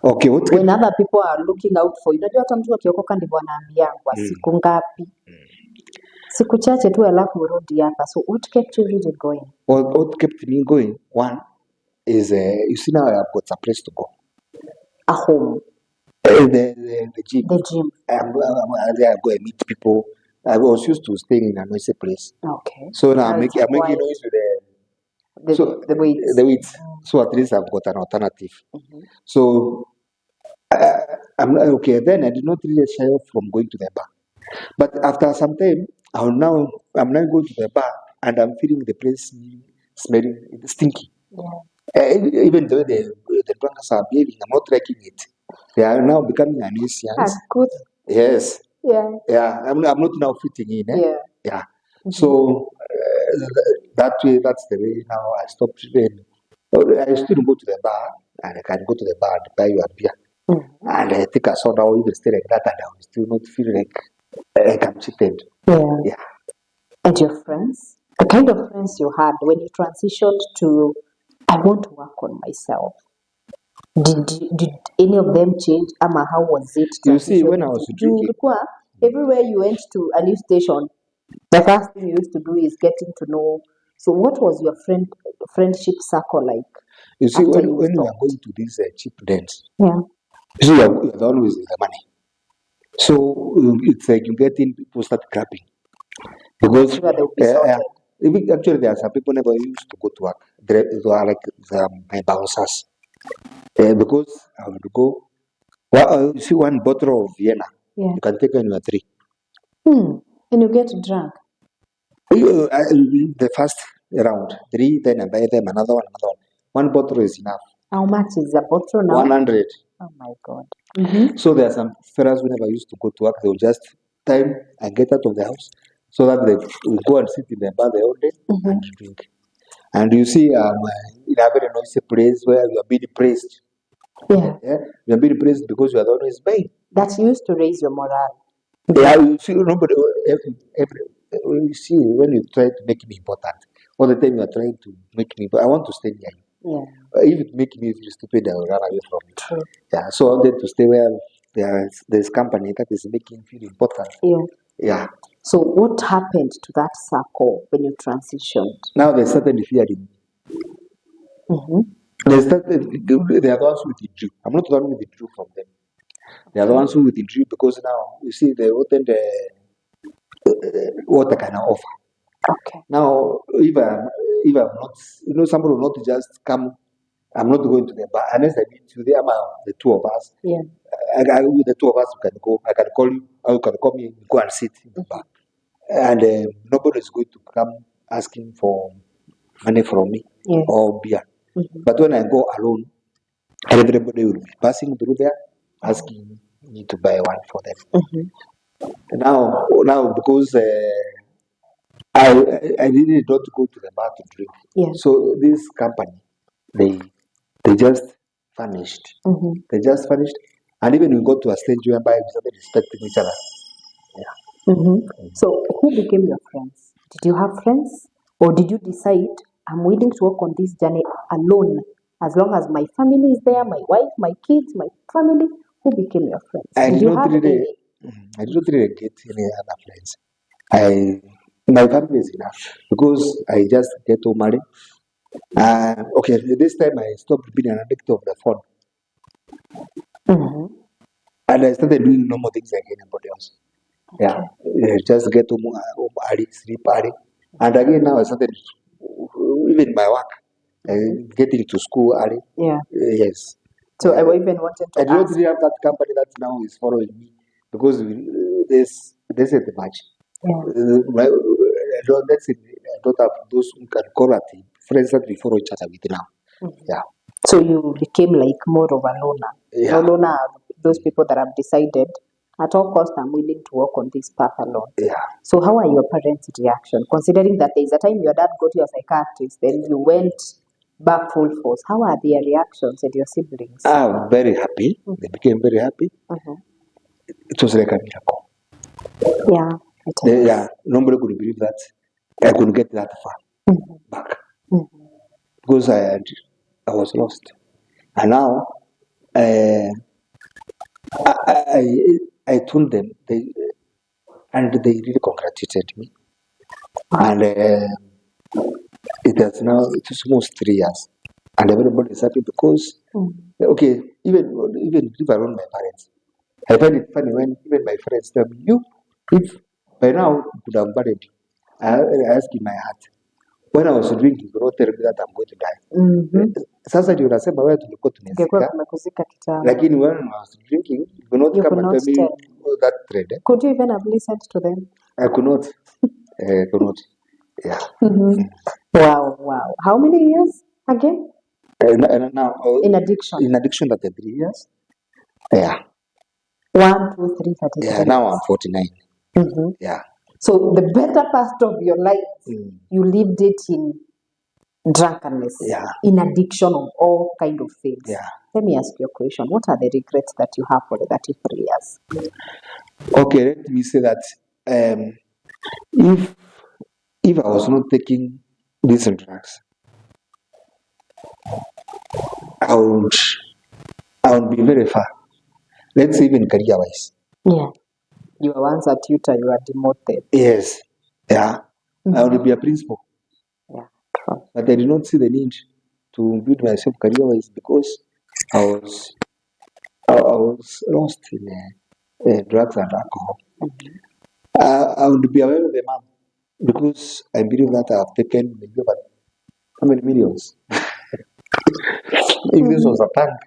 Okay, when other people are looking out for you. Unajua hata mtu akiokoka ndivyo anaambiangwa siku ngapi? Siku chache tu alafu urudi hapa. So what kept you really going? What kept me going? One is you see now I've got a place to go. A home. The gym. The gym. I'm there. I go and meet people. I was used to staying in a noisy place. Okay. So now I'm making noise with the weights. The weights. So at least I've got an alternative. So I'm okay. Then I did not really shy off from going to the bar. But after some time, I'm now going to the bar and I'm feeling the place smelling stinky. Even though the drunkards are behaving, I'm not liking it. They are now becoming an nuisance. Good. Yes. Yeah. I'm not now fitting in. Yeah. So that's the way now I stopped. I still go to the bar and I can go to the bar and buy you a beer. And I think I saw now even stay like that and I will still not feel like I'm cheated. Yeah. And your friends? The kind of friends you had when you transitioned to, I want to work on myself. Did any of them change? Ama, how was it? You see, when I was drinking, everywhere you went to a new station, the first thing you used to do is getting to know. So what was your friendship circle like? You see, when you are going to these cheap dens, you see, you're always with the money. So it's like you get in, people start grabbing. Because actually there are some people never used to go to work. They are like my bouncers. Because I would go, you see one bottle of Vienna, you can take when you are 3. And you get drunk? The first round, 3, then I buy them another one. One bottle is enough. How much is a bottle now? 100. Oh my God. So there are some fellas who never used to go to work, they will just time and get out of the house so that they will go and sit in the bar the whole day and drink. And you see, in a very noisy place where you are being praised. You are being praised because you are always buying. That used to raise your morale. Yeah, you see, nobody, you see, when you try to make me important, all the time you are trying to make me, but I want to stay near you. Yeah. If it make me feel stupid, I will run away from it. True. Yeah, so I wanted to stay where there's company that is making me feel important. Yeah. Yeah. So what happened to that circle when you transitioned? Now they started fearing me. Mm-hmm. They are the ones who withdrew. I'm not the one who withdrew from them. They are the ones who withdrew because now you see they opened what I can offer. Okay. Now, if I'm not, somebody will not just come. I'm not going to them, but unless I meet you, there are the two of us. Yeah. With the two of us, we can go. I can call you, or you can call me. Go and sit in the bar, and nobody is going to come asking for money from me Yeah. or beer. Mm-hmm. But when I go alone, everybody will be passing through there, asking me to buy one for them. Mm-hmm. Now, because I really don't go to the bar to drink. Yeah. So this company, they just vanished. Mm-hmm. They just vanished, and even we got to a stage whereby we started respecting each other. Mm-hmm. So who became your friends? Did you have friends, or did you decide I'm willing to work on this journey alone, as long as my family is there, my wife, my kids, my family? Who became your friends? I Did did you not have really, any? I did not really get any other friends. My family is enough because I just get to marry. Okay, this time I stopped being an addict of the phone, Mm-hmm. and I started doing normal things like anybody else. Yeah, just get home early, sleep early, and again now I started even my work, getting to school early. Yeah. Yes. So I even wanted I to do not ask. really have that company that now is following me because this is the match. Yeah. I don't have those who can call at the friends that we follow each other with now. Mm-hmm. Yeah. So you became like more of a loner. Yeah. No loner are those people that have decided at all costs I'm willing to walk on this path alone. Yeah. So how are your parents' reaction? Considering that there's a time your dad got you a psychiatrist, then you went back full force. How are their reactions and your siblings? I'm very happy. They became very happy. Mm-hmm. It was like a miracle. Yeah. It is. Yeah. Nobody could believe that I could get that far back because I was lost, and now I told them and they really congratulated me, and it is almost 3 years, and everybody is happy because okay, even leave alone my parents. I find it funny when even my friends tell me, if by now you could have married, I ask in my heart, when I was drinking, you not tell me that I'm going to die. Mm-hmm. Sasa ndio nasema wewe tulikuwa Ungekuwa tumezika, kumekuzika kitambo. lakini when I was drinking, you could not You come could and not tell me tell. that trade. Could you even have listened to them? I could not. Could not. Yeah. Mm-hmm. Wow. How many years again? And now In addiction. in addiction that 3 years. Yeah. 1, 2, 3, 33. Yeah. Now I'm 49. Mm-hmm. Yeah. So the better part of your life, you lived it in drunkenness, in addiction of all kind of things. Yeah. Let me ask you a question. What are the regrets that you have for the 33 years? Okay, let me say that if I was not taking these drugs, I would be very far. Let's say even career wise. Yeah. You were once a tutor, you are demoted. Yes. Yeah. I would be a principal. Yeah. True. But I did not see the need to build myself career wise because I was lost in drugs and alcohol. I would be aware of the man because I believe that I have taken maybe about how many millions? If this was a prank.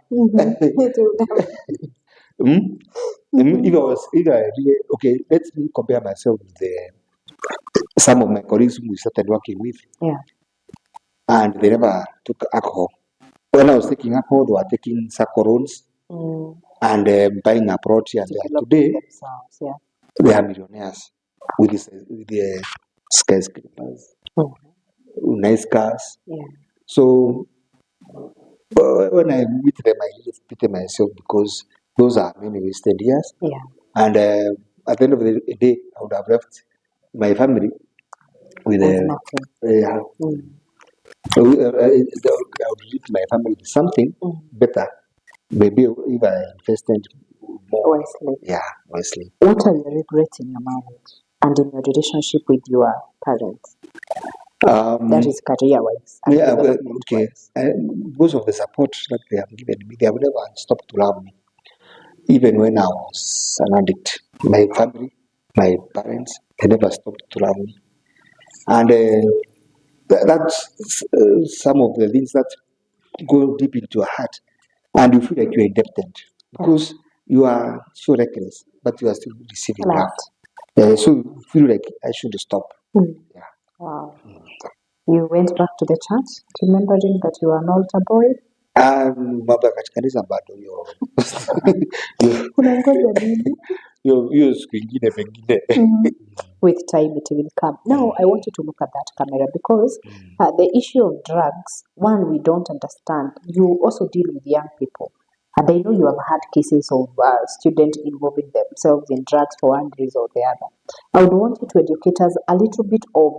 If I really, okay, let me compare myself with some of my colleagues who we started working with. Yeah. And they never took alcohol. When I was taking alcohol, they were taking saccharons and buying a property. And today, they are millionaires with the skyscrapers, nice cars. Yeah. So when I meet them, I really pity myself because those are many wasted years. Yeah. And at the end of the day, I would have left my family with With a, nothing. I would leave my family with something better. Maybe if I invested more, Wisely. wisely. What are you regretting in your marriage and in your relationship with your parents? That is career-wise and Yeah, well, okay. development-wise. Because of the support that they have given me, they have never stopped to love me. Even when I was an addict, my family, my parents, they never stopped to love me. And that's some of the things that go deep into your heart, and you feel like you're indebted because you are so reckless, but you are still receiving love. So you feel like I should stop. Yeah. Wow. You went back to the church, remembering that you are an altar boy. Mambo ya katika kanisa bado hiyo Unangoja nini? hiyo siku ingine pengine. With time it will come. Now I want you to look at that camera because the issue of drugs, one, we don't understand. You also deal with young people. And I know you have had cases of students involving themselves in drugs for one reason or the other. I would want you to educate us a little bit of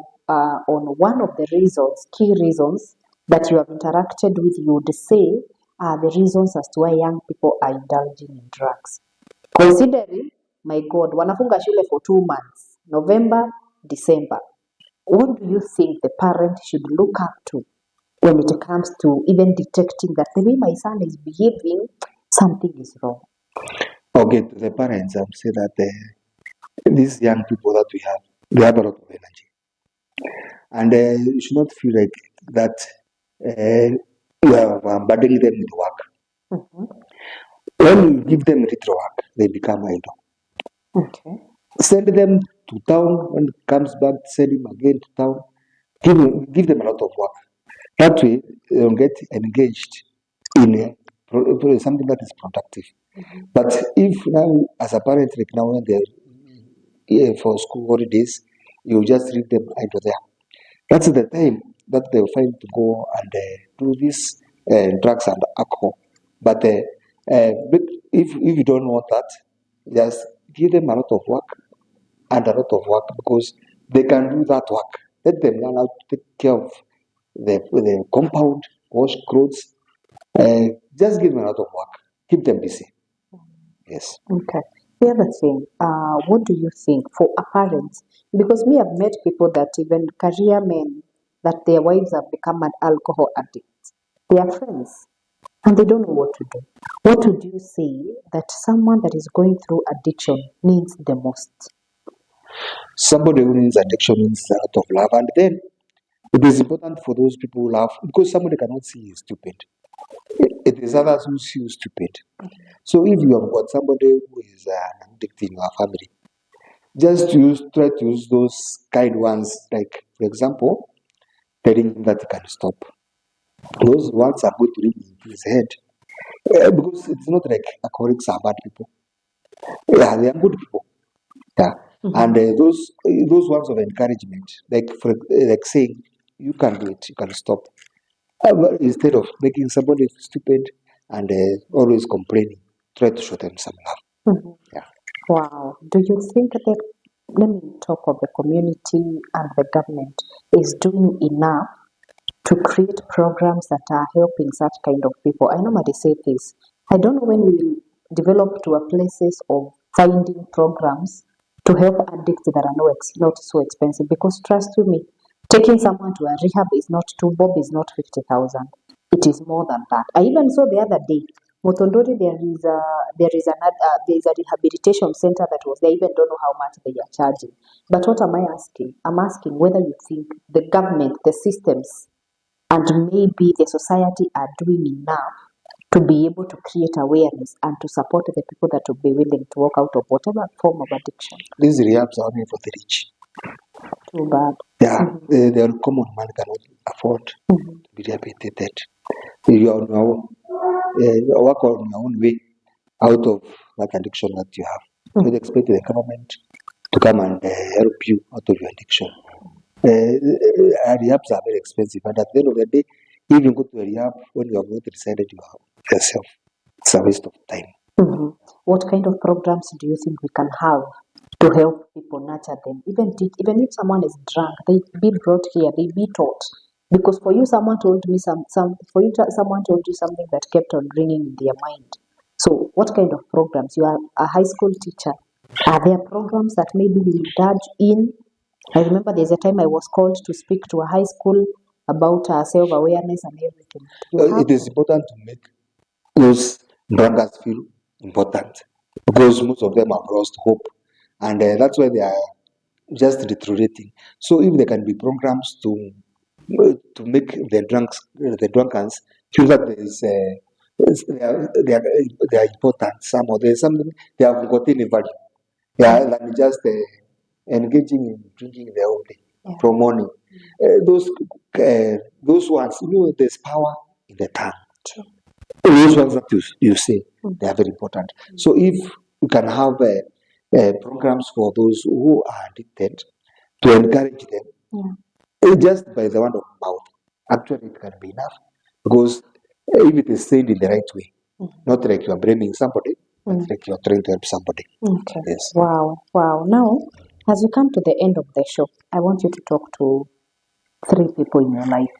on one of the reasons, key reasons that you have interacted with. You would say the reasons as to why young people are indulging in drugs. Considering, my God, wanafunga shule for 2 months, November, December. What do you think the parent should look up to when it comes to even detecting that the way my son is behaving, something is wrong? Okay, to the parents, I would say that these young people that we have, they have a lot of energy. And you should not feel like that we are burdening them with work. When you give them little work, they become idle. Okay. Send them to town. When it comes back, send him again to town. Give them a lot of work. That way, they will get engaged in something that is productive. But if now, as a parent, like now when they're here for school holidays, you just leave them idle there. That's the time that they'll find to go and do this drugs and alcohol. But if you don't want that, just give them a lot of work and a lot of work because they can do that work. Let them learn how to take care of the compound, wash clothes. Just give them a lot of work. Keep them busy. Yes. Okay. The other thing, what do you think for a parent? Because me, I've met people that even career men, that their wives have become an alcohol addict. They are friends and they don't know what to do. What would you say that someone that is going through addiction needs the most? Somebody who needs addiction needs a lot of love, and then it is important for those people who love because somebody cannot see you stupid. It is others who see you stupid. So if you have got somebody who is an addict in your family, just try to use those kind ones, like for example, telling him that he can stop. Those ones are going to read into his head because it's not like alcoholics are bad people. Yeah, they are good people. Yeah, and those ones of encouragement, like like saying you can do it, you can stop, but instead of making somebody stupid and always complaining, try to show them some love. Yeah. Wow. Do you think that, let me talk of the community and the government, is doing enough to create programs that are helping such kind of people? I normally say this. I don't know when we will develop to a places of finding programs to help addicts that are not so expensive. Because trust you me, taking someone to a rehab is not two bob, is not 50,000. It is more than that. I even saw the other day, Motondori, there is a rehabilitation center that was there. I even don't know how much they are charging. But what am I asking? I'm asking whether you think the government, the systems, and maybe the society are doing enough to be able to create awareness and to support the people that will be willing to walk out of whatever form of addiction. These rehabs are only for the rich. Too bad. Yeah, the common man cannot afford to be rehabilitated. You are on your own. Work on your own way out of that addiction that you have. Don't expect the government to come and help you out of your addiction. Rehabs are very expensive, and at the end of the day, if you go to a rehab when you have not decided yourself, it's a waste of time. What kind of programs do you think we can have to help people, nurture them. Even if someone is drunk, they be brought here, they be taught. Because for you, someone told me someone told you something that kept on ringing in their mind. So, what kind of programs? You are a high school teacher. Are there programs that maybe you indulge in? I remember there's a time I was called to speak to a high school about self-awareness and everything. It is important to make those drunkards feel important because most of them have lost hope, and that's why they are just deteriorating. So if there can be programs to make the drunkards feel that they are important, somehow there's something they have gotten a value. Yeah, than just engaging in drinking the whole day from morning. Those ones, there's power in the tongue. True. Those ones that you say, they are very important. So if we can have programs for those who are addicted to encourage them, just by the word of mouth, actually it can be enough. Because if it is said in the right way, not like you are blaming somebody, but like you are trying to help somebody. Okay. Yes. Wow. Now, as we come to the end of the show, I want you to talk to 3 people in your life.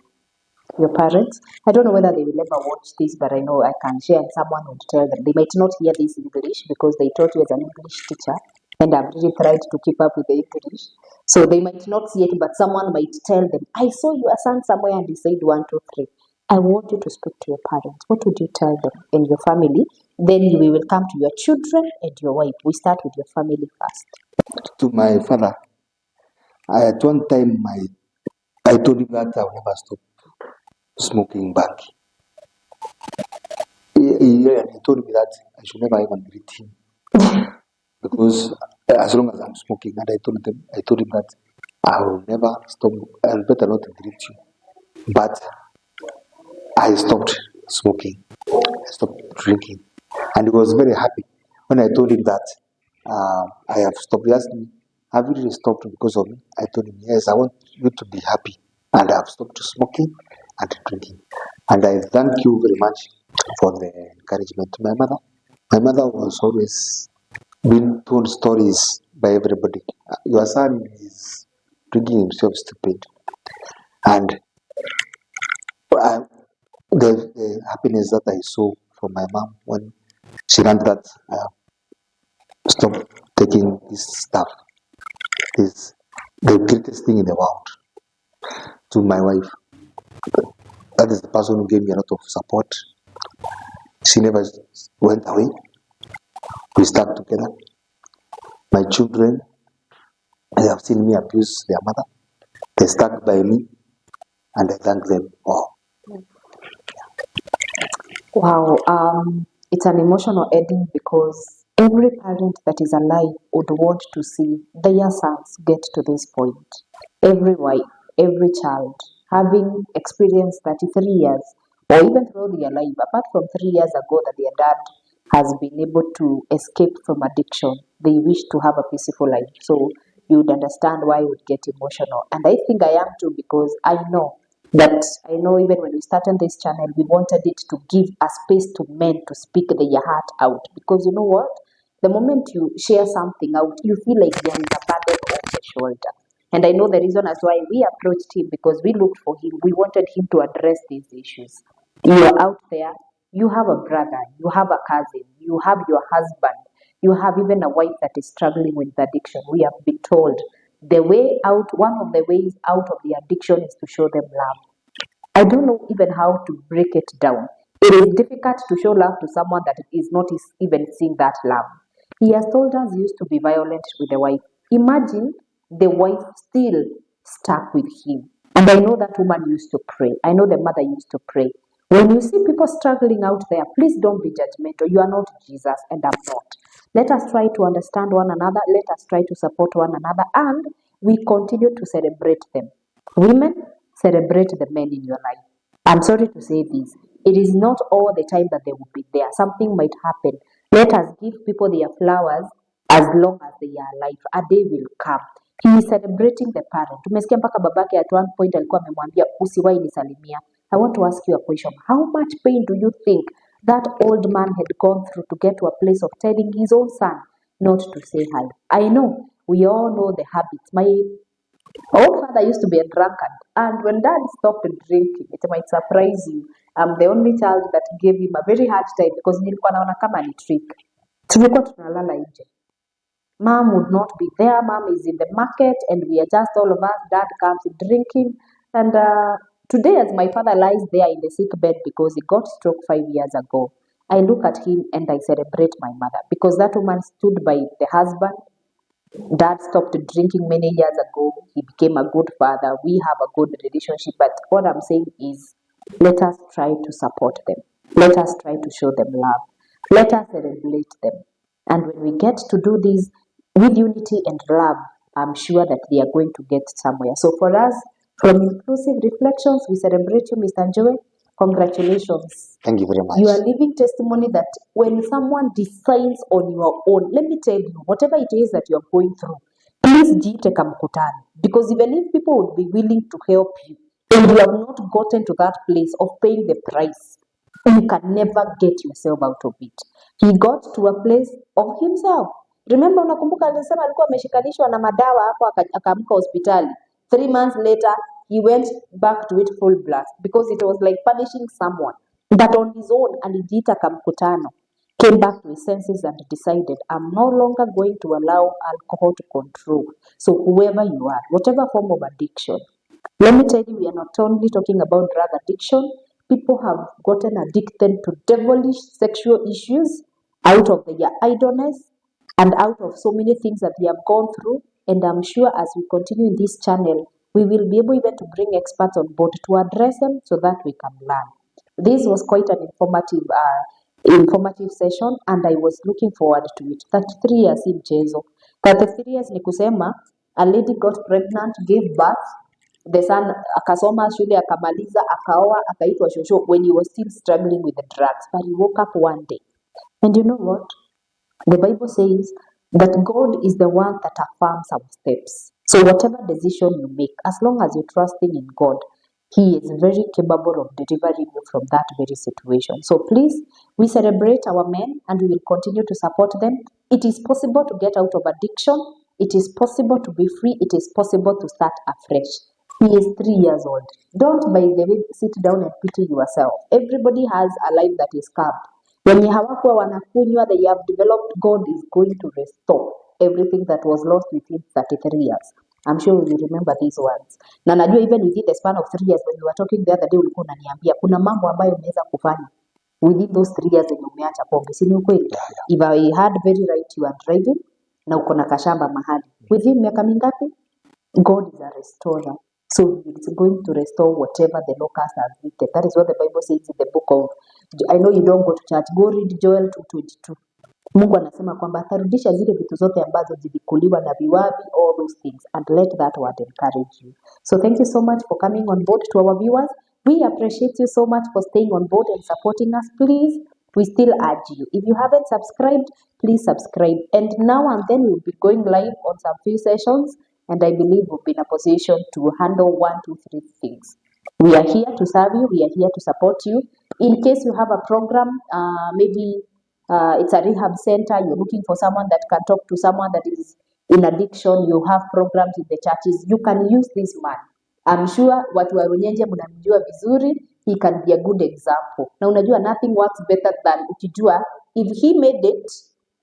Your parents. I don't know whether they will ever watch this, but I know I can share, and someone would tell them. They might not hear this English because they taught you as an English teacher, and I've really tried to keep up with the English. So they might not see it, but someone might tell them, I saw your son somewhere and he said 1, 2, 3. I want you to speak to your parents. What would you tell them in your family? Then we will come to your children and your wife. We start with your family first. To my father, at one time I told him that I will never stop smoking back. He told me that I should never even greet him because as long as I'm smoking, and I told him that I will never stop. I'll better not greet you. But I stopped smoking. I stopped drinking, and he was very happy when I told him that I have stopped. He asked me, "Have you really stopped because of me?" I told him, "Yes, I want you to be happy, and I have stopped smoking and drinking." And I thank you very much for the encouragement to my mother. My mother was always being told stories by everybody. Your son is drinking himself stupid, and the happiness that I saw from my mom when she learned that stop taking this stuff is the greatest thing in the world. To my wife, that is the person who gave me a lot of support. She never went away. We stuck together. My children, they have seen me abuse their mother. They stuck by me, and I thank them all. Wow, it's an emotional ending because every parent that is alive would want to see their sons get to this point. Every wife, every child, having experienced 33 years, or even throughout their life, apart from 3 years ago that their dad has been able to escape from addiction, they wish to have a peaceful life. So you would understand why I would get emotional. And I think I am too because I know even when we started this channel, we wanted it to give a space to men to speak their heart out. Because you know what? The moment you share something out, you feel like there is a burden on the shoulder. And I know the reason as why we approached him because we looked for him. We wanted him to address these issues. You are out there, you have a brother, you have a cousin, you have your husband, you have even a wife that is struggling with addiction. We have been told the way out, one of the ways out of the addiction is to show them love. I don't know even how to break it down. It is difficult to show love to someone that is not even seeing that love. He has told us he used to be violent with the wife. Imagine the wife still stuck with him. And I know that woman used to pray. I know the mother used to pray. When you see people struggling out there, please don't be judgmental. You are not Jesus, and I'm not. Let us try to understand one another. Let us try to support one another. And we continue to celebrate them. Women, celebrate the men in your life. I'm sorry to say this. It is not all the time that they will be there. Something might happen. Let us give people their flowers as long as they are alive. A day will come. He is celebrating the parent. Tumesikia mpaka babake at one point alikuwa amemwambia usiwahi nisalimia. I want to ask you a question. How much pain do you think that old man had gone through to get to a place of telling his own son not to say hi. I know, we all know the habits. My old father used to be a drunkard, and when dad stopped drinking, it might surprise you. I'm the only child that gave him a very hard time because nilikuwa naona kama ni trick. Tulikuwa tunalala nje. Mom would not be there. Mom is in the market, and we are just all of us. Dad comes drinking, and today, as my father lies there in the sick bed because he got stroke 5 years ago, I look at him and I celebrate my mother because that woman stood by the husband. Dad stopped drinking many years ago. He became a good father. We have a good relationship. But what I'm saying is, let us try to support them. Let us try to show them love. Let us celebrate them. And when we get to do this with unity and love, I'm sure that they are going to get somewhere. So for us, from Inclusive Reflections, we celebrate you, Mr. Njoe. Congratulations. Thank you very much. You are living testimony that when someone decides on your own, let me tell you, whatever it is that you are going through, please jiite kamkutano. Because even if people would be willing to help you, and you have not gotten to that place of paying the price, you can never get yourself out of it. He got to a place of himself. Remember, unakumbuka alisema alikuwa ameshikanishwa na madawa hapo akaamka hospitali. 3 months later, he went back to it full blast because it was like punishing someone. But on his own, alijiita kamkutano, came back to his senses and decided, I'm no longer going to allow alcohol to control. So whoever you are, whatever form of addiction, let me tell you, we are not only talking about drug addiction. People have gotten addicted to devilish sexual issues out of their idleness and out of so many things that they have gone through. And I'm sure as we continue in this channel, we will be able even to bring experts on board to address them so that we can learn. This was quite an informative session, and I was looking forward to it. 33 years si mchezo. 33 years ni kusema a lady got pregnant, gave birth, the son akasoma shule akamaliza, akaoa, akaitwa shosho when he was still struggling with the drugs. But he woke up one day. And you know what? The Bible says that God is the one that affirms our steps. So whatever decision you make, as long as you're trusting in God, He is very capable of delivering you from that very situation. So please, we celebrate our men and we will continue to support them. It is possible to get out of addiction. It is possible to be free. It is possible to start afresh. He is 3 years old. Don't, by the way, sit down and pity yourself. Everybody has a life that is carved. When you hawakuwa wanakunywa, they have developed, God is going to restore everything that was lost within 33 years. I'm sure you remember these words. Na najua even within the span of 3 years, when you were talking the other day, ulikuwa unaniambia kuna mambo ambayo unaweza kufanya within those 3 years when umeacha pombe. Si ni ukweli? If I had very right, you are driving na uko na kashamba mahali. Within miaka mingapi? God is a restorer. So He is going to restore whatever the locust has eaten. That is what the Bible says in the book of, I know you don't go to church, go read Joel 2:22. Mungu anasema kwamba atarudisha zile vitu zote ambazo zilikuliwa na viwavi, all those things, and let that word encourage you. So thank you so much for coming on board. To our viewers, we appreciate you so much for staying on board and supporting us. Please, we still urge you, if you haven't subscribed, please subscribe. And now and then we'll be going live on some few sessions, and I believe we'll be in a position to handle 1, 2, 3 things. We are here to serve you. We are here to support you. In case you have a program, maybe it's a rehab center, you're looking for someone that can talk to someone that is in addiction, you have programs in the churches, you can use this man. I'm sure watu wa Runyenje mnamjua vizuri, he can be a good example. Na unajua nothing works better than ukijua, if he made it,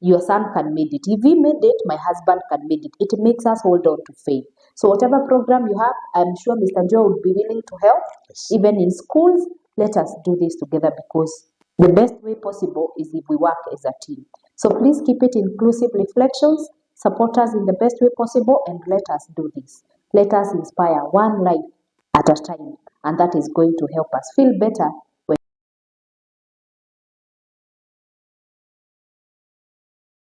your son can make it. If he made it, my husband can make it. It makes us hold on to faith. So whatever program you have, I'm sure Mr. Joe would be willing to help. Yes. Even in schools, let us do this together because the best way possible is if we work as a team. So please keep it Inclusive Reflections. Support us in the best way possible and let us do this. Let us inspire one life at a time, and that is going to help us feel better